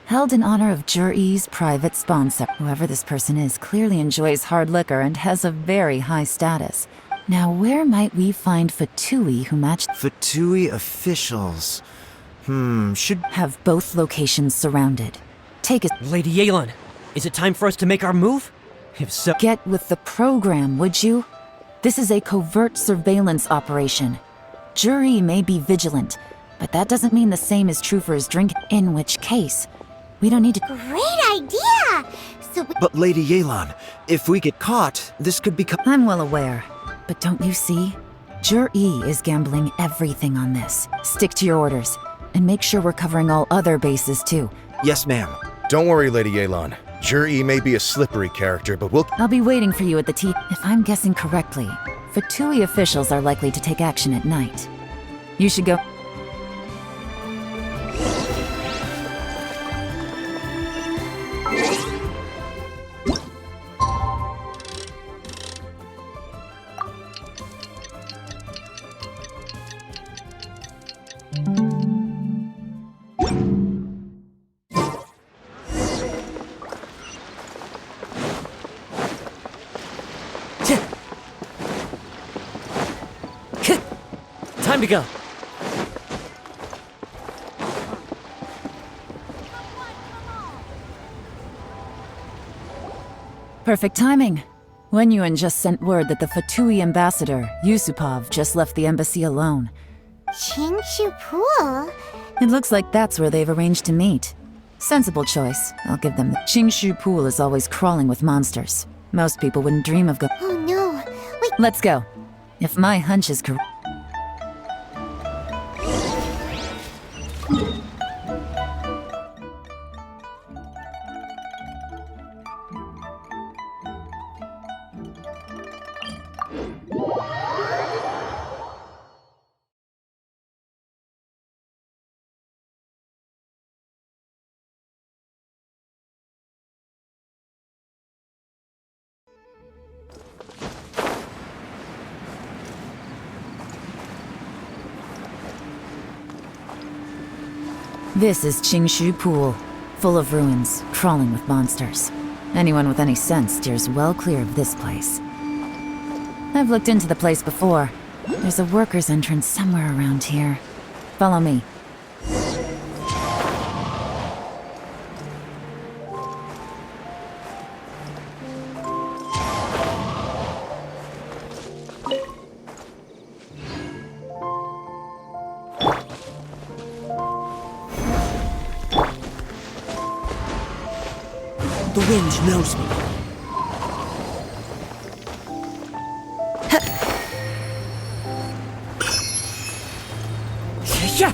Held in honor of Jur-E's private sponsor. Whoever this person is clearly enjoys hard liquor and has a very high status. Now, where might we find Fatui who match... Fatui officials. Should... Have both locations surrounded. Take a... Lady Yelan, is it time for us to make our move? If so... Get with the program, would you? This is a covert surveillance operation. Jur-E may be vigilant, but that doesn't mean the same is true for his drink, in which case, we don't need to... Great idea! So we... But Lady Yelan, if we get caught, this could become... I'm well aware, but don't you see? Jur-E is gambling everything on this. Stick to your orders, and make sure we're covering all other bases too. Yes, ma'am. Don't worry, Lady Yelan. Jur-E may be a slippery character, but we'll... I'll be waiting for you at the T. If I'm guessing correctly, Fatui officials are likely to take action at night. You should go... Time to go. Perfect timing. Wenyuan just sent word that the Fatui ambassador, Yusupov, just left the embassy alone. Qingshu Pool? It looks like that's where they've arranged to meet. Sensible choice. I'll give them. Qingshu Pool is always crawling with monsters. Most people wouldn't dream of Oh no. Wait. Let's go. If my hunch is correct... This is Qingshu Pool, full of ruins, crawling with monsters. Anyone with any sense steers well clear of this place. I've looked into the place before. There's a worker's entrance somewhere around here. Follow me. The wind knows me. Yeah.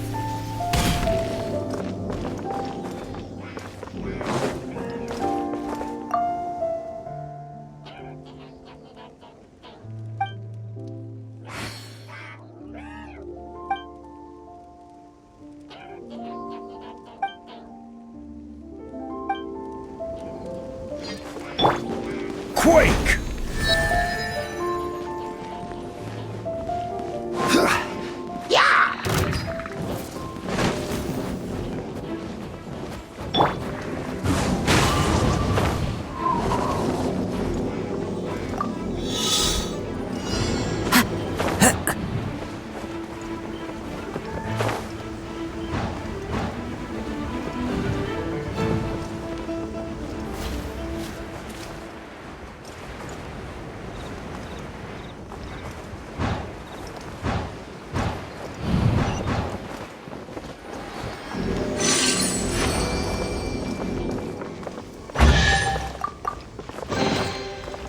Quake!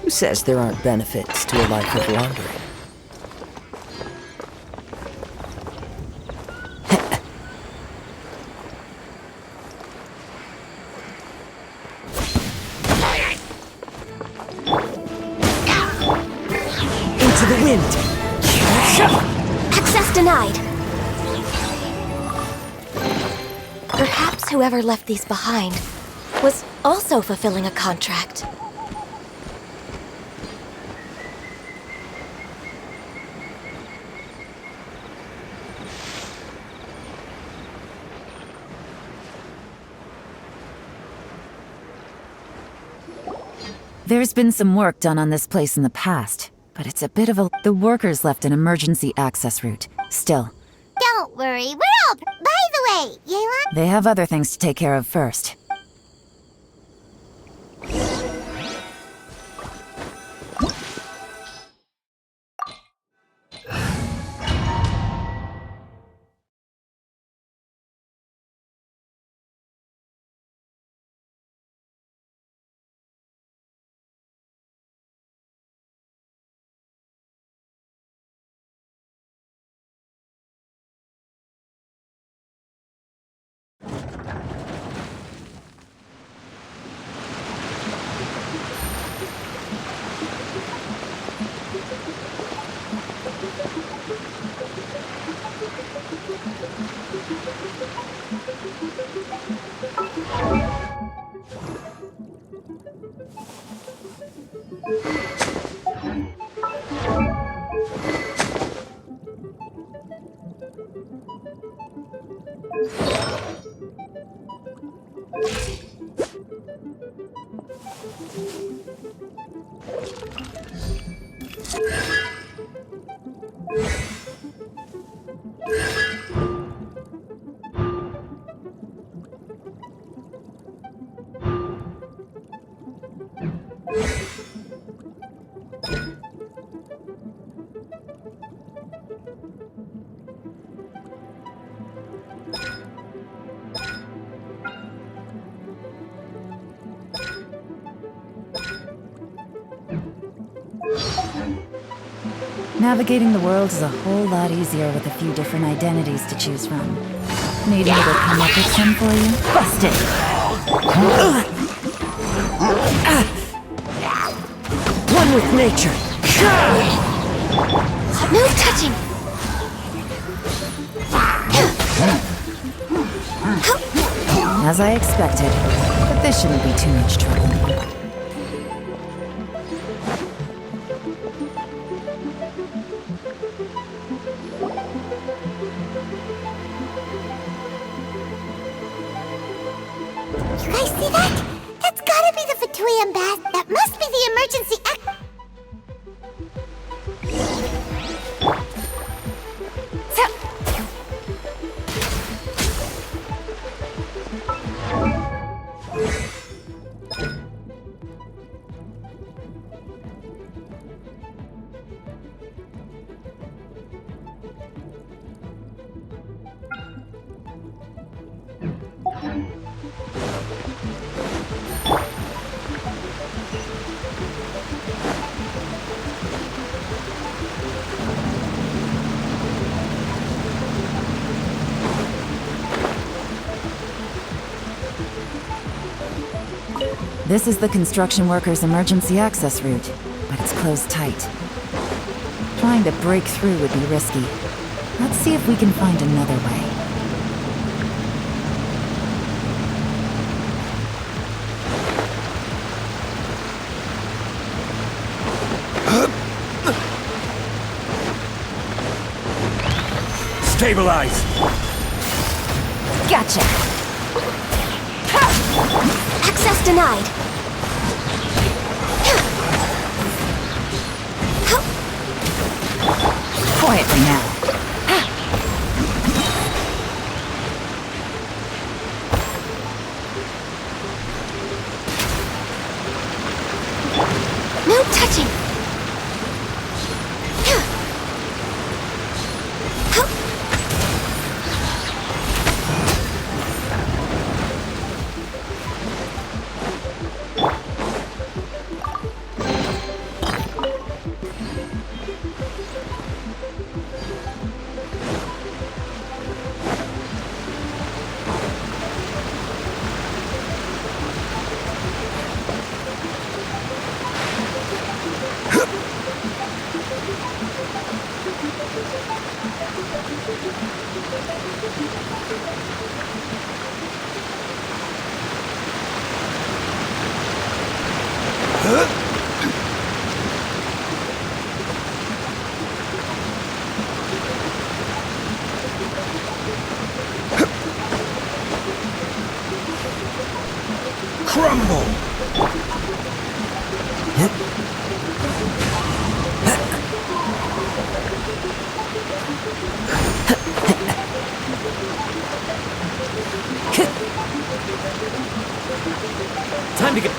Who says there aren't benefits to a life of wandering? Into the wind! Access denied. Perhaps whoever left these behind was also fulfilling a contract. There's been some work done on this place in the past, but it's a bit of a... The workers left an emergency access route. Still, Don't worry, we're all... By the way, Yelan... they have other things to take care of first. Navigating the world is a whole lot easier with a few different identities to choose from. Need me to come up with some for you? Busted! One with nature. No touching! As I expected, but this shouldn't be too much trouble. You guys see that? That's gotta be the Fatui ambassador. That must be the emergency This is the construction workers' emergency access route, but it's closed tight. Trying to break through would be risky. Let's see if we can find another way. Stabilize! Gotcha! Access denied! Quietly now. No touching! Crumble! Time to go.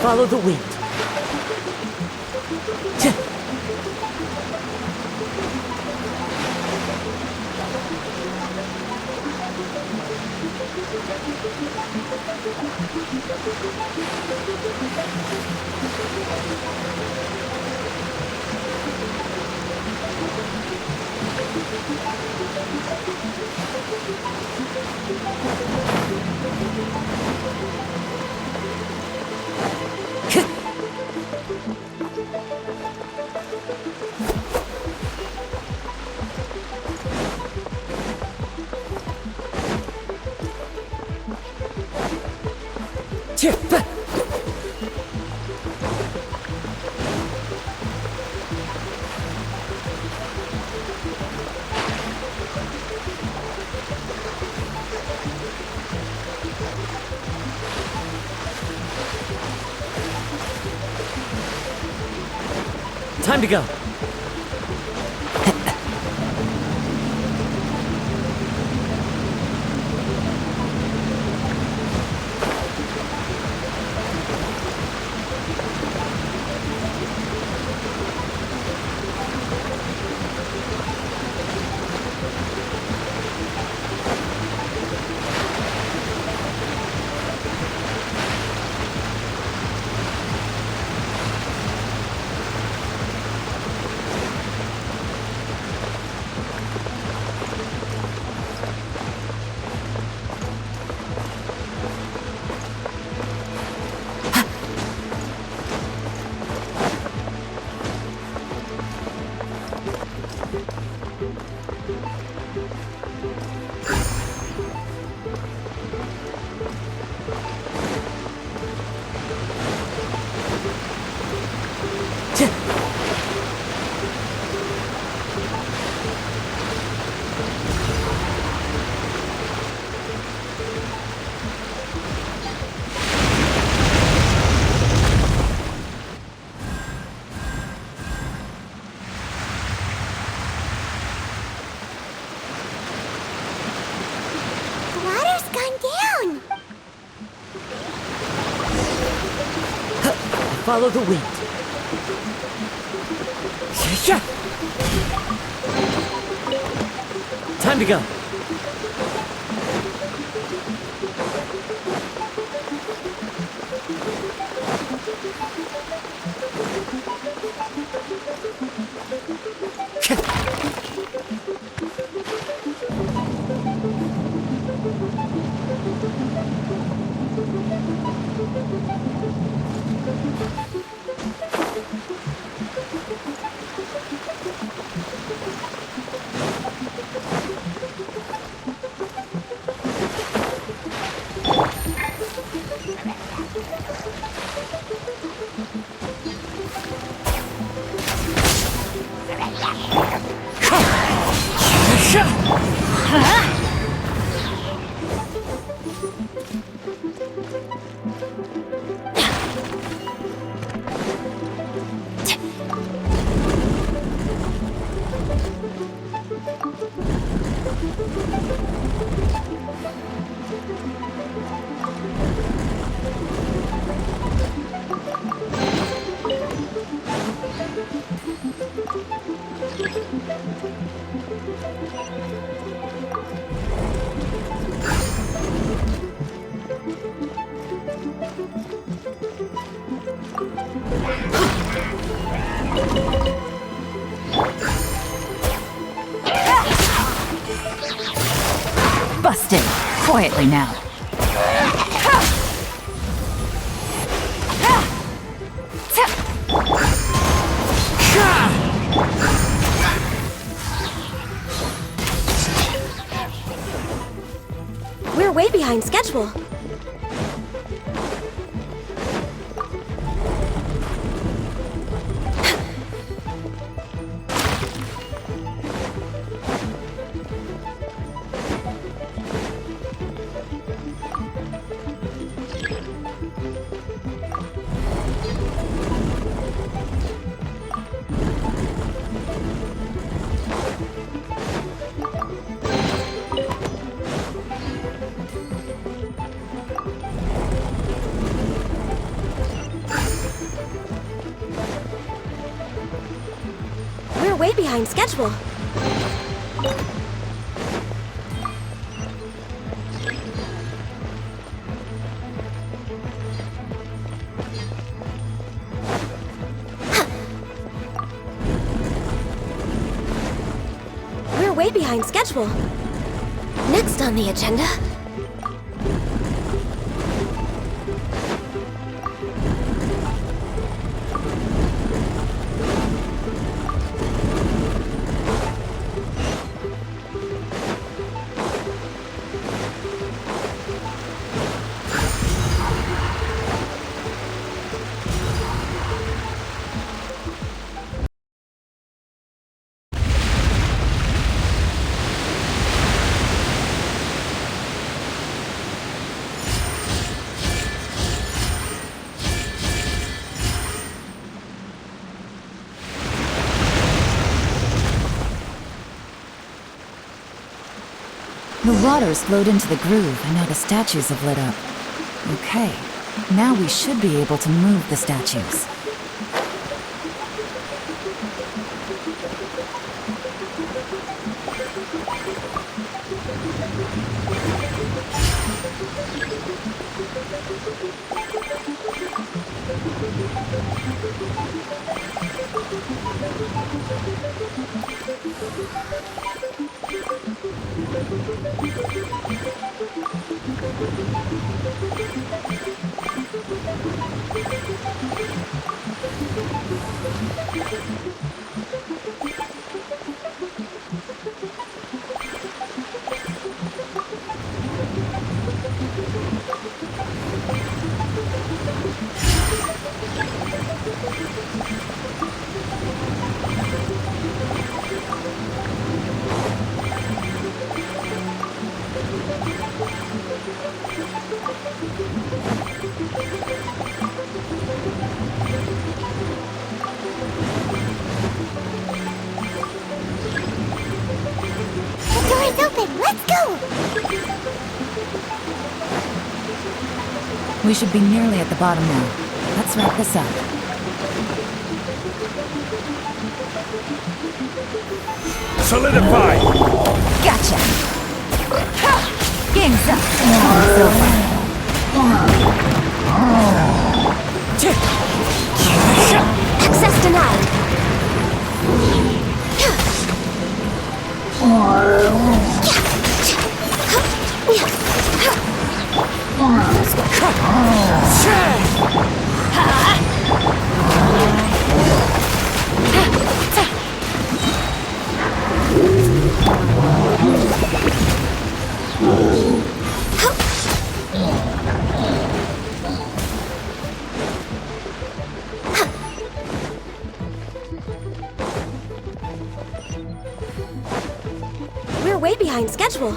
Follow the wind. Time to go. follow the wind. Time to go. Busted. Quietly now. We're way behind schedule. We're way behind schedule. We're way behind schedule. Next on the agenda. The water's flowed into the groove, and now the statues have lit up. Okay, now we should be able to move the statues. We should be nearly at the bottom now. Let's wrap this up. Solidify! Gotcha! Game's up. It's over. Access denied. We're way behind schedule.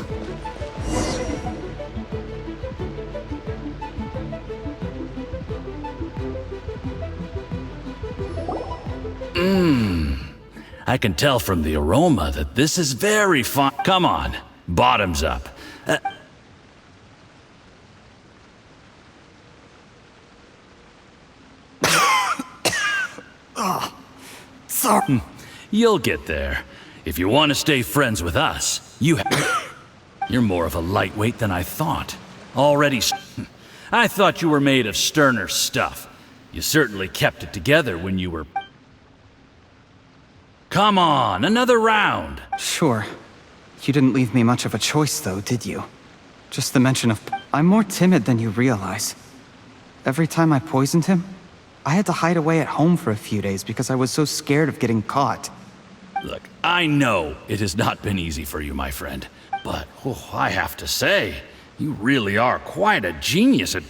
I can tell from the aroma that this is very fine. Come on, bottoms up. Sorry. You'll get there. If you want to stay friends with us, you're more of a lightweight than I thought. I thought you were made of sterner stuff. You certainly kept it together when you were... Come on, another round. Sure. You didn't leave me much of a choice, though, did you? Just the mention of... I'm more timid than you realize. Every time I poisoned him, I had to hide away at home for a few days because I was so scared of getting caught. Look, I know it has not been easy for you, my friend. But, I have to say, you really are quite a genius at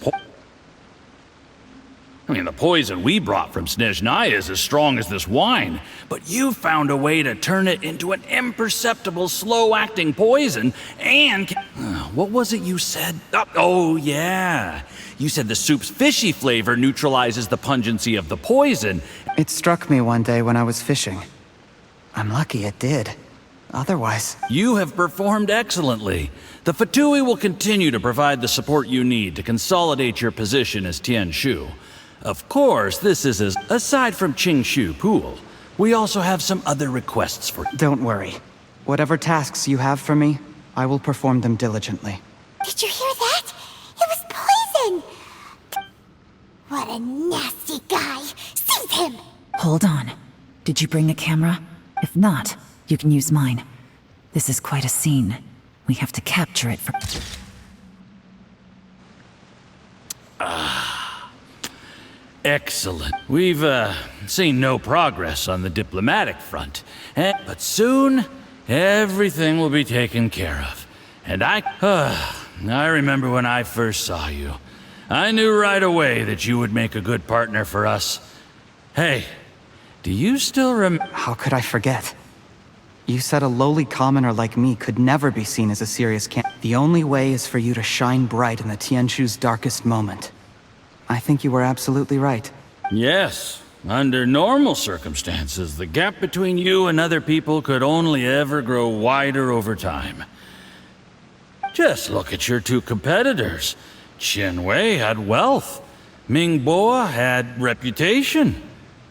the poison we brought from Snezhnaya is as strong as this wine, but you found a way to turn it into an imperceptible, slow-acting poison, and... what was it you said? Oh, yeah. You said the soup's fishy flavor neutralizes the pungency of the poison. It struck me one day when I was fishing. I'm lucky it did. Otherwise... You have performed excellently. The Fatui will continue to provide the support you need to consolidate your position as Tian Shu. Of course, this is aside from Qing Shu Pool. We also have some other requests for... Don't worry. Whatever tasks you have for me, I will perform them diligently. Did you hear that? It was poison! What a nasty guy! Seize him! Hold on. Did you bring a camera? If not, you can use mine. This is quite a scene. We have to capture it for... Excellent. We've, seen no progress on the diplomatic front. But soon, everything will be taken care of. And I remember when I first saw you. I knew right away that you would make a good partner for us. Hey, do you still How could I forget? You said a lowly commoner like me could never be seen as a serious The only way is for you to shine bright in the Tianshu's darkest moment. I think you were absolutely right. Yes. Under normal circumstances, the gap between you and other people could only ever grow wider over time. Just look at your two competitors. Chen Wei had wealth. Ming Bo had reputation.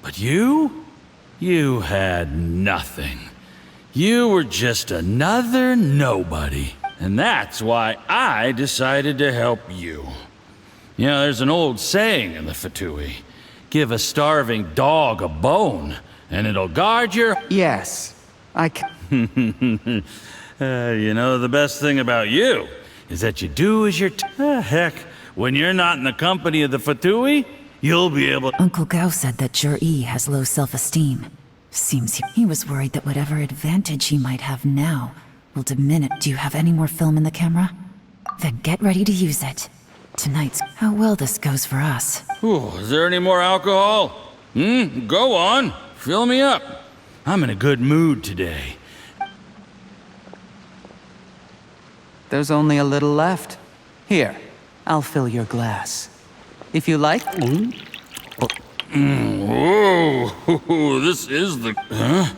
But you had nothing. You were just another nobody. And that's why I decided to help you. You know, there's an old saying in the Fatui. Give a starving dog a bone, and it'll guard your... Yes, I can... You know, the best thing about you is that you do as you're... heck, when you're not in the company of the Fatui, you'll be able... Uncle Gao said that Jur-E has low self-esteem. Seems he was worried that whatever advantage he might have now will diminish. Do you have any more film in the camera? Then get ready to use it. Tonight's... How well this goes for us. Ooh, is there any more alcohol? Go on. Fill me up. I'm in a good mood today. There's only a little left. Here, I'll fill your glass. If you like... Whoa, this is the... Huh?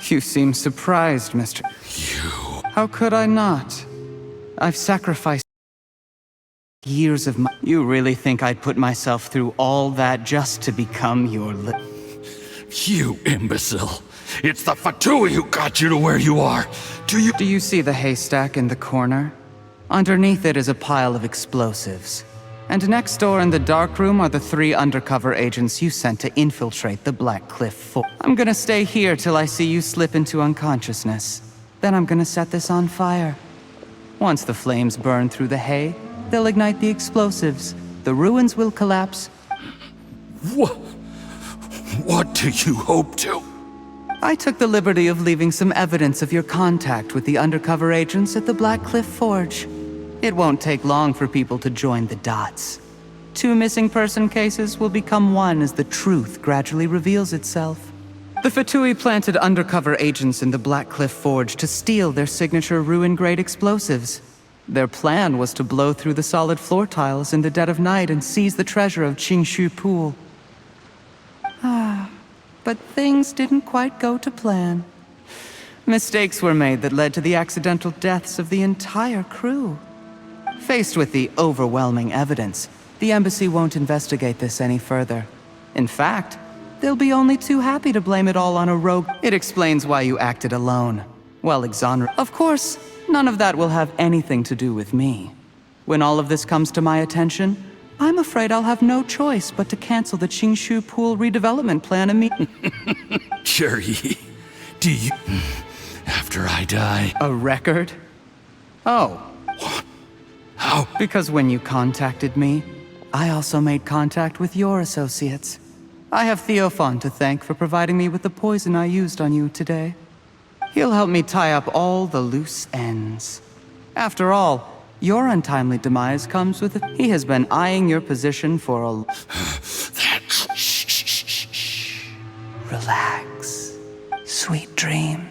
You seem surprised, Mr. You... How could I not? I've sacrificed years of my... You really think I'd put myself through all that just to become your You imbecile! It's the Fatui who got you to where you are! Do you see the haystack in the corner? Underneath it is a pile of explosives. And next door in the dark room are the 3 undercover agents you sent to infiltrate the Black Cliff Fort. I'm gonna stay here till I see you slip into unconsciousness. Then I'm gonna set this on fire. Once the flames burn through the hay, they'll ignite the explosives. The ruins will collapse. What do you hope to? I took the liberty of leaving some evidence of your contact with the undercover agents at the Black Cliff Forge. It won't take long for people to join the dots. 2 missing person cases will become one as the truth gradually reveals itself. The Fatui planted undercover agents in the Black Cliff Forge to steal their signature ruin-grade explosives. Their plan was to blow through the solid floor tiles in the dead of night and seize the treasure of Qingshu Pool. But things didn't quite go to plan. Mistakes were made that led to the accidental deaths of the entire crew. Faced with the overwhelming evidence, the embassy won't investigate this any further. In fact, they'll be only too happy to blame it all on a rogue. It explains why you acted alone. Well, exonerated. Of course, none of that will have anything to do with me. When all of this comes to my attention, I'm afraid I'll have no choice but to cancel the Qingshu Pool redevelopment plan immediately. Jerry, do you... After I die... A record? Oh. How? Because when you contacted me, I also made contact with your associates. I have Theophan to thank for providing me with the poison I used on you today. He'll help me tie up all the loose ends. After all, your untimely demise comes with it. He has been eyeing your position for a... Shh. Relax. Sweet dream.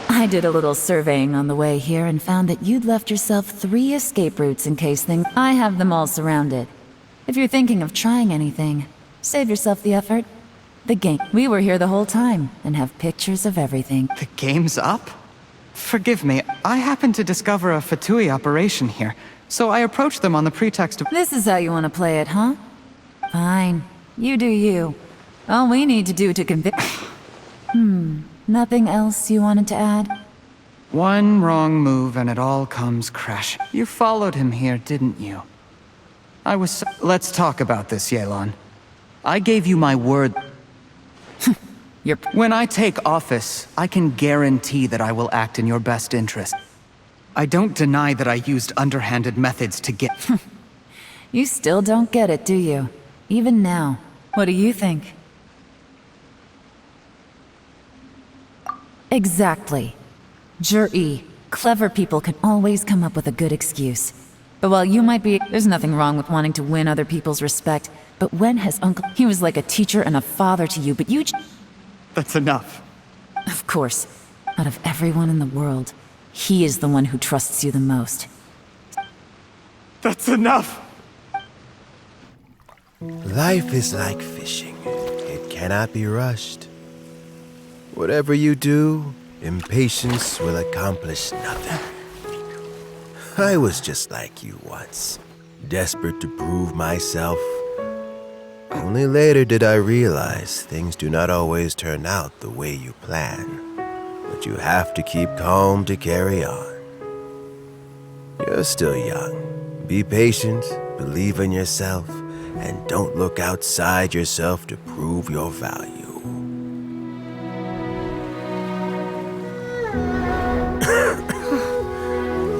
I did a little surveying on the way here and found that you'd left yourself 3 escape routes in case things... I have them all surrounded. If you're thinking of trying anything, save yourself the effort. The game... We were here the whole time and have pictures of everything. The game's up? Forgive me, I happened to discover a Fatui operation here, so I approached them on the pretext of... This is how you want to play it, huh? Fine. You do you. All we need to do to convict... Nothing else you wanted to add? One wrong move and it all comes crashing. You followed him here, didn't you? Let's talk about this, Yelan. I gave you my word. When I take office, I can guarantee that I will act in your best interest. I don't deny that I used underhanded methods to get... You still don't get it, do you? Even now. What do you think? Exactly. Jur-E, clever people can always come up with a good excuse. But while you might be... There's nothing wrong with wanting to win other people's respect, but when has Uncle... He was like a teacher and a father to you, but you... That's enough. Of course. Out of everyone in the world, he is the one who trusts you the most. That's enough! Life is like fishing. It cannot be rushed. Whatever you do, impatience will accomplish nothing. I was just like you once, desperate to prove myself. Only later did I realize things do not always turn out the way you plan, but you have to keep calm to carry on. You're still young. Be patient, believe in yourself, and don't look outside yourself to prove your value.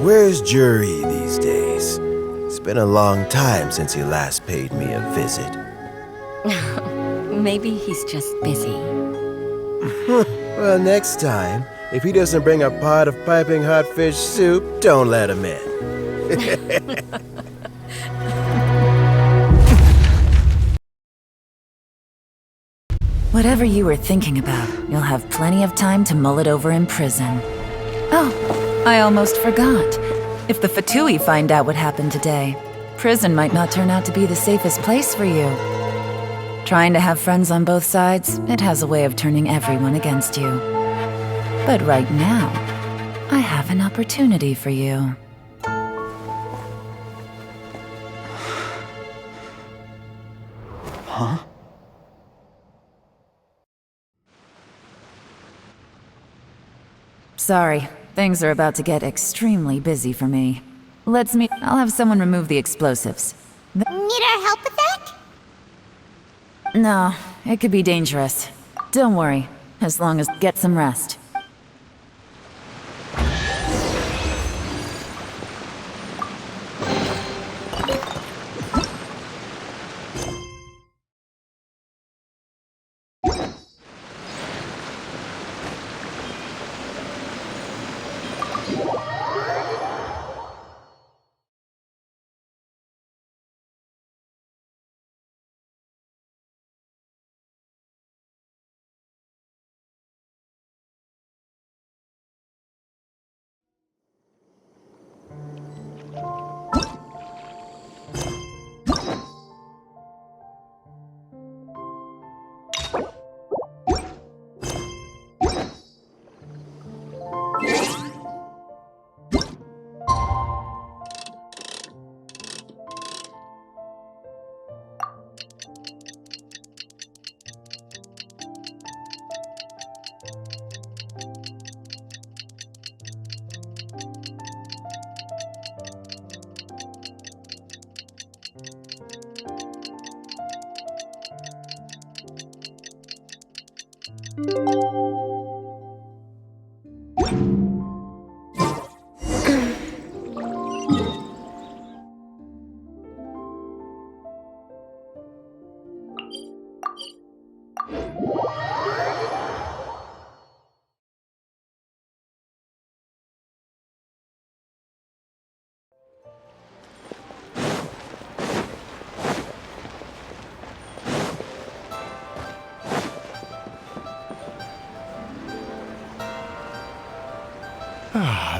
Where's Jur-E these days? It's been a long time since he last paid me a visit. Maybe he's just busy. Well, next time, If he doesn't bring a pot of piping hot fish soup, don't let him in. Whatever you were thinking about, you'll have plenty of time to mull it over in prison. Oh, I almost forgot. If the Fatui find out what happened today, prison might not turn out to be the safest place for you. Trying to have friends on both sides, it has a way of turning everyone against you. But right now, I have an opportunity for you. Huh? Sorry, things are about to get extremely busy for me. Let's meet. I'll have someone remove the explosives. Need our help with that? No, it could be dangerous. Don't worry, as long as get some rest.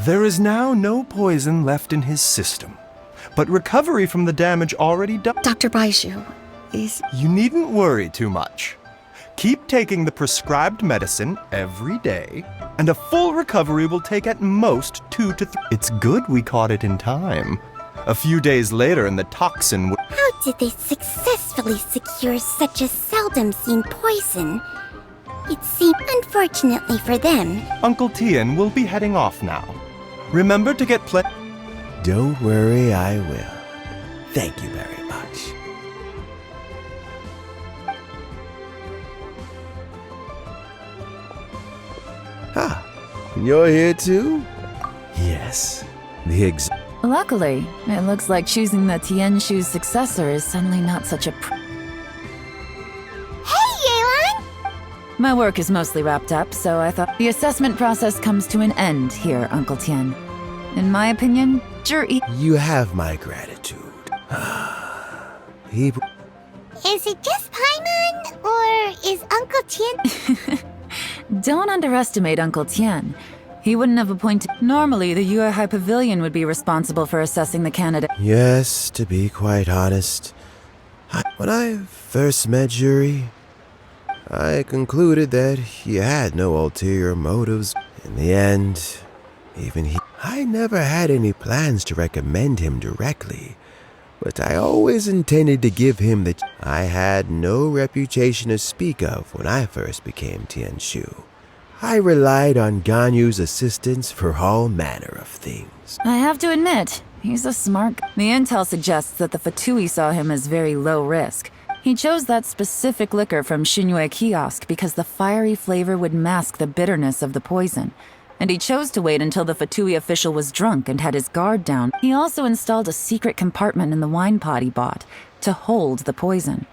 There is now no poison left in his system, but recovery from the damage already done. Dr. Baishu, is... You needn't worry too much. Keep taking the prescribed medicine every day, and a full recovery will take at most 2 to 3. It's good we caught it in time. A few days later and the toxin would... How did they successfully secure such a seldom-seen poison? It seemed unfortunately for them. Uncle Tian will be heading off now. Remember to get Don't worry, I will. Thank you very much. Ah, you're here too? Yes, Luckily, it looks like choosing the Tianshu's successor is suddenly not such a Hey, Yelan! My work is mostly wrapped up, so I thought the assessment process comes to an end here, Uncle Tian. In my opinion, You have my gratitude. Is it just Paimon, or is Uncle Tian... Don't underestimate Uncle Tian. He wouldn't have appointed... Normally, the Yuehai Pavilion would be responsible for assessing the candidate. Yes, to be quite honest, when I first met Juri, I concluded that he had no ulterior motives. In the end, I never had any plans to recommend him directly, but I always intended to give him the... I had no reputation to speak of when I first became Tianshu. I relied on Ganyu's assistance for all manner of things. I have to admit, he's a smart... The intel suggests that the Fatui saw him as very low risk. He chose that specific liquor from Shinue Kiosk because the fiery flavor would mask the bitterness of the poison. And he chose to wait until the Fatui official was drunk and had his guard down. He also installed a secret compartment in the wine pot he bought to hold the poison.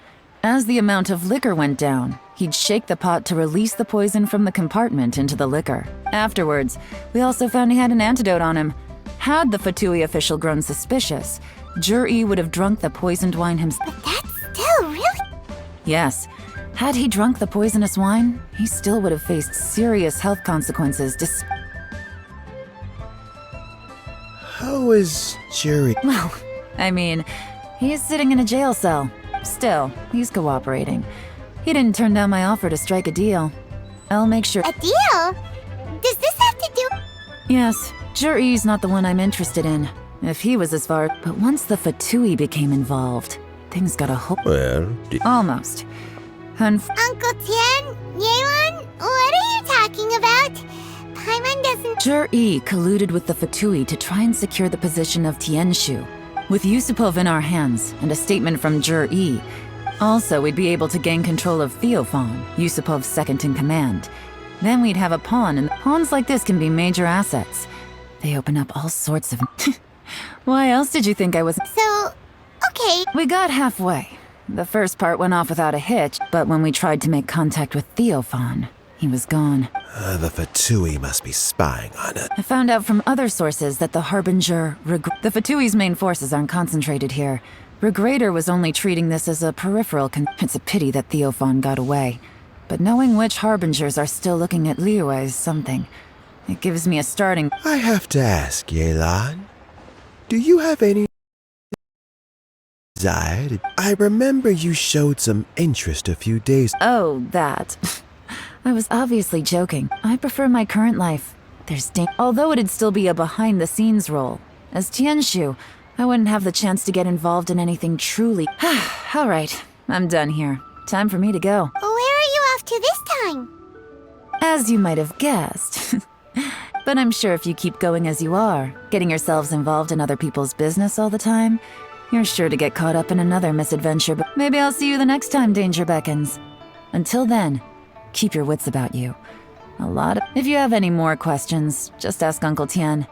As the amount of liquor went down, he'd shake the pot to release the poison from the compartment into the liquor. Afterwards, we also found he had an antidote on him. Had the Fatui official grown suspicious, Jur-E would have drunk the poisoned wine himself. But that's still really... Yes. Had he drunk the poisonous wine, he still would have faced serious health consequences How is Jerry? Well, I mean, he's sitting in a jail cell. Still, he's cooperating. He didn't turn down my offer to strike a deal. I'll make sure— A deal? Does this have to do... Yes, Jur-E's not the one I'm interested in. If he was as far— But once the Fatui became involved, things got a whole— Well, Almost. Uncle Tian? Yelan? What are you talking about? Paimon doesn't... Jur-E colluded with the Fatui to try and secure the position of Tianshu. With Yusupov in our hands, and a statement from Jur-E, also we'd be able to gain control of Theophan, Yusupov's second-in-command. Then we'd have a pawn, and pawns like this can be major assets. They open up all sorts of... Why else did you think I was... So, okay. We got halfway. The first part went off without a hitch, but when we tried to make contact with Theophan, he was gone. The Fatui must be spying on it. I found out from other sources that the Harbinger... The Fatui's main forces aren't concentrated here. Regrader was only treating this as a peripheral It's a pity that Theophan got away. But knowing which Harbingers are still looking at Liyue is something. It gives me a starting... I have to ask, Yelan. Do you have any desire? I remember you showed some interest a few days... Oh, that. I was obviously joking. I prefer my current life. There's Although it'd still be a behind-the-scenes role. As Tianshu, I wouldn't have the chance to get involved in anything truly... All right, I'm done here. Time for me to go. Where are you off to this time? As you might have guessed. But I'm sure if you keep going as you are, getting yourselves involved in other people's business all the time, you're sure to get caught up in another misadventure. But maybe I'll see you the next time danger beckons. Until then, keep your wits about you. If you have any more questions, just ask Uncle Tian.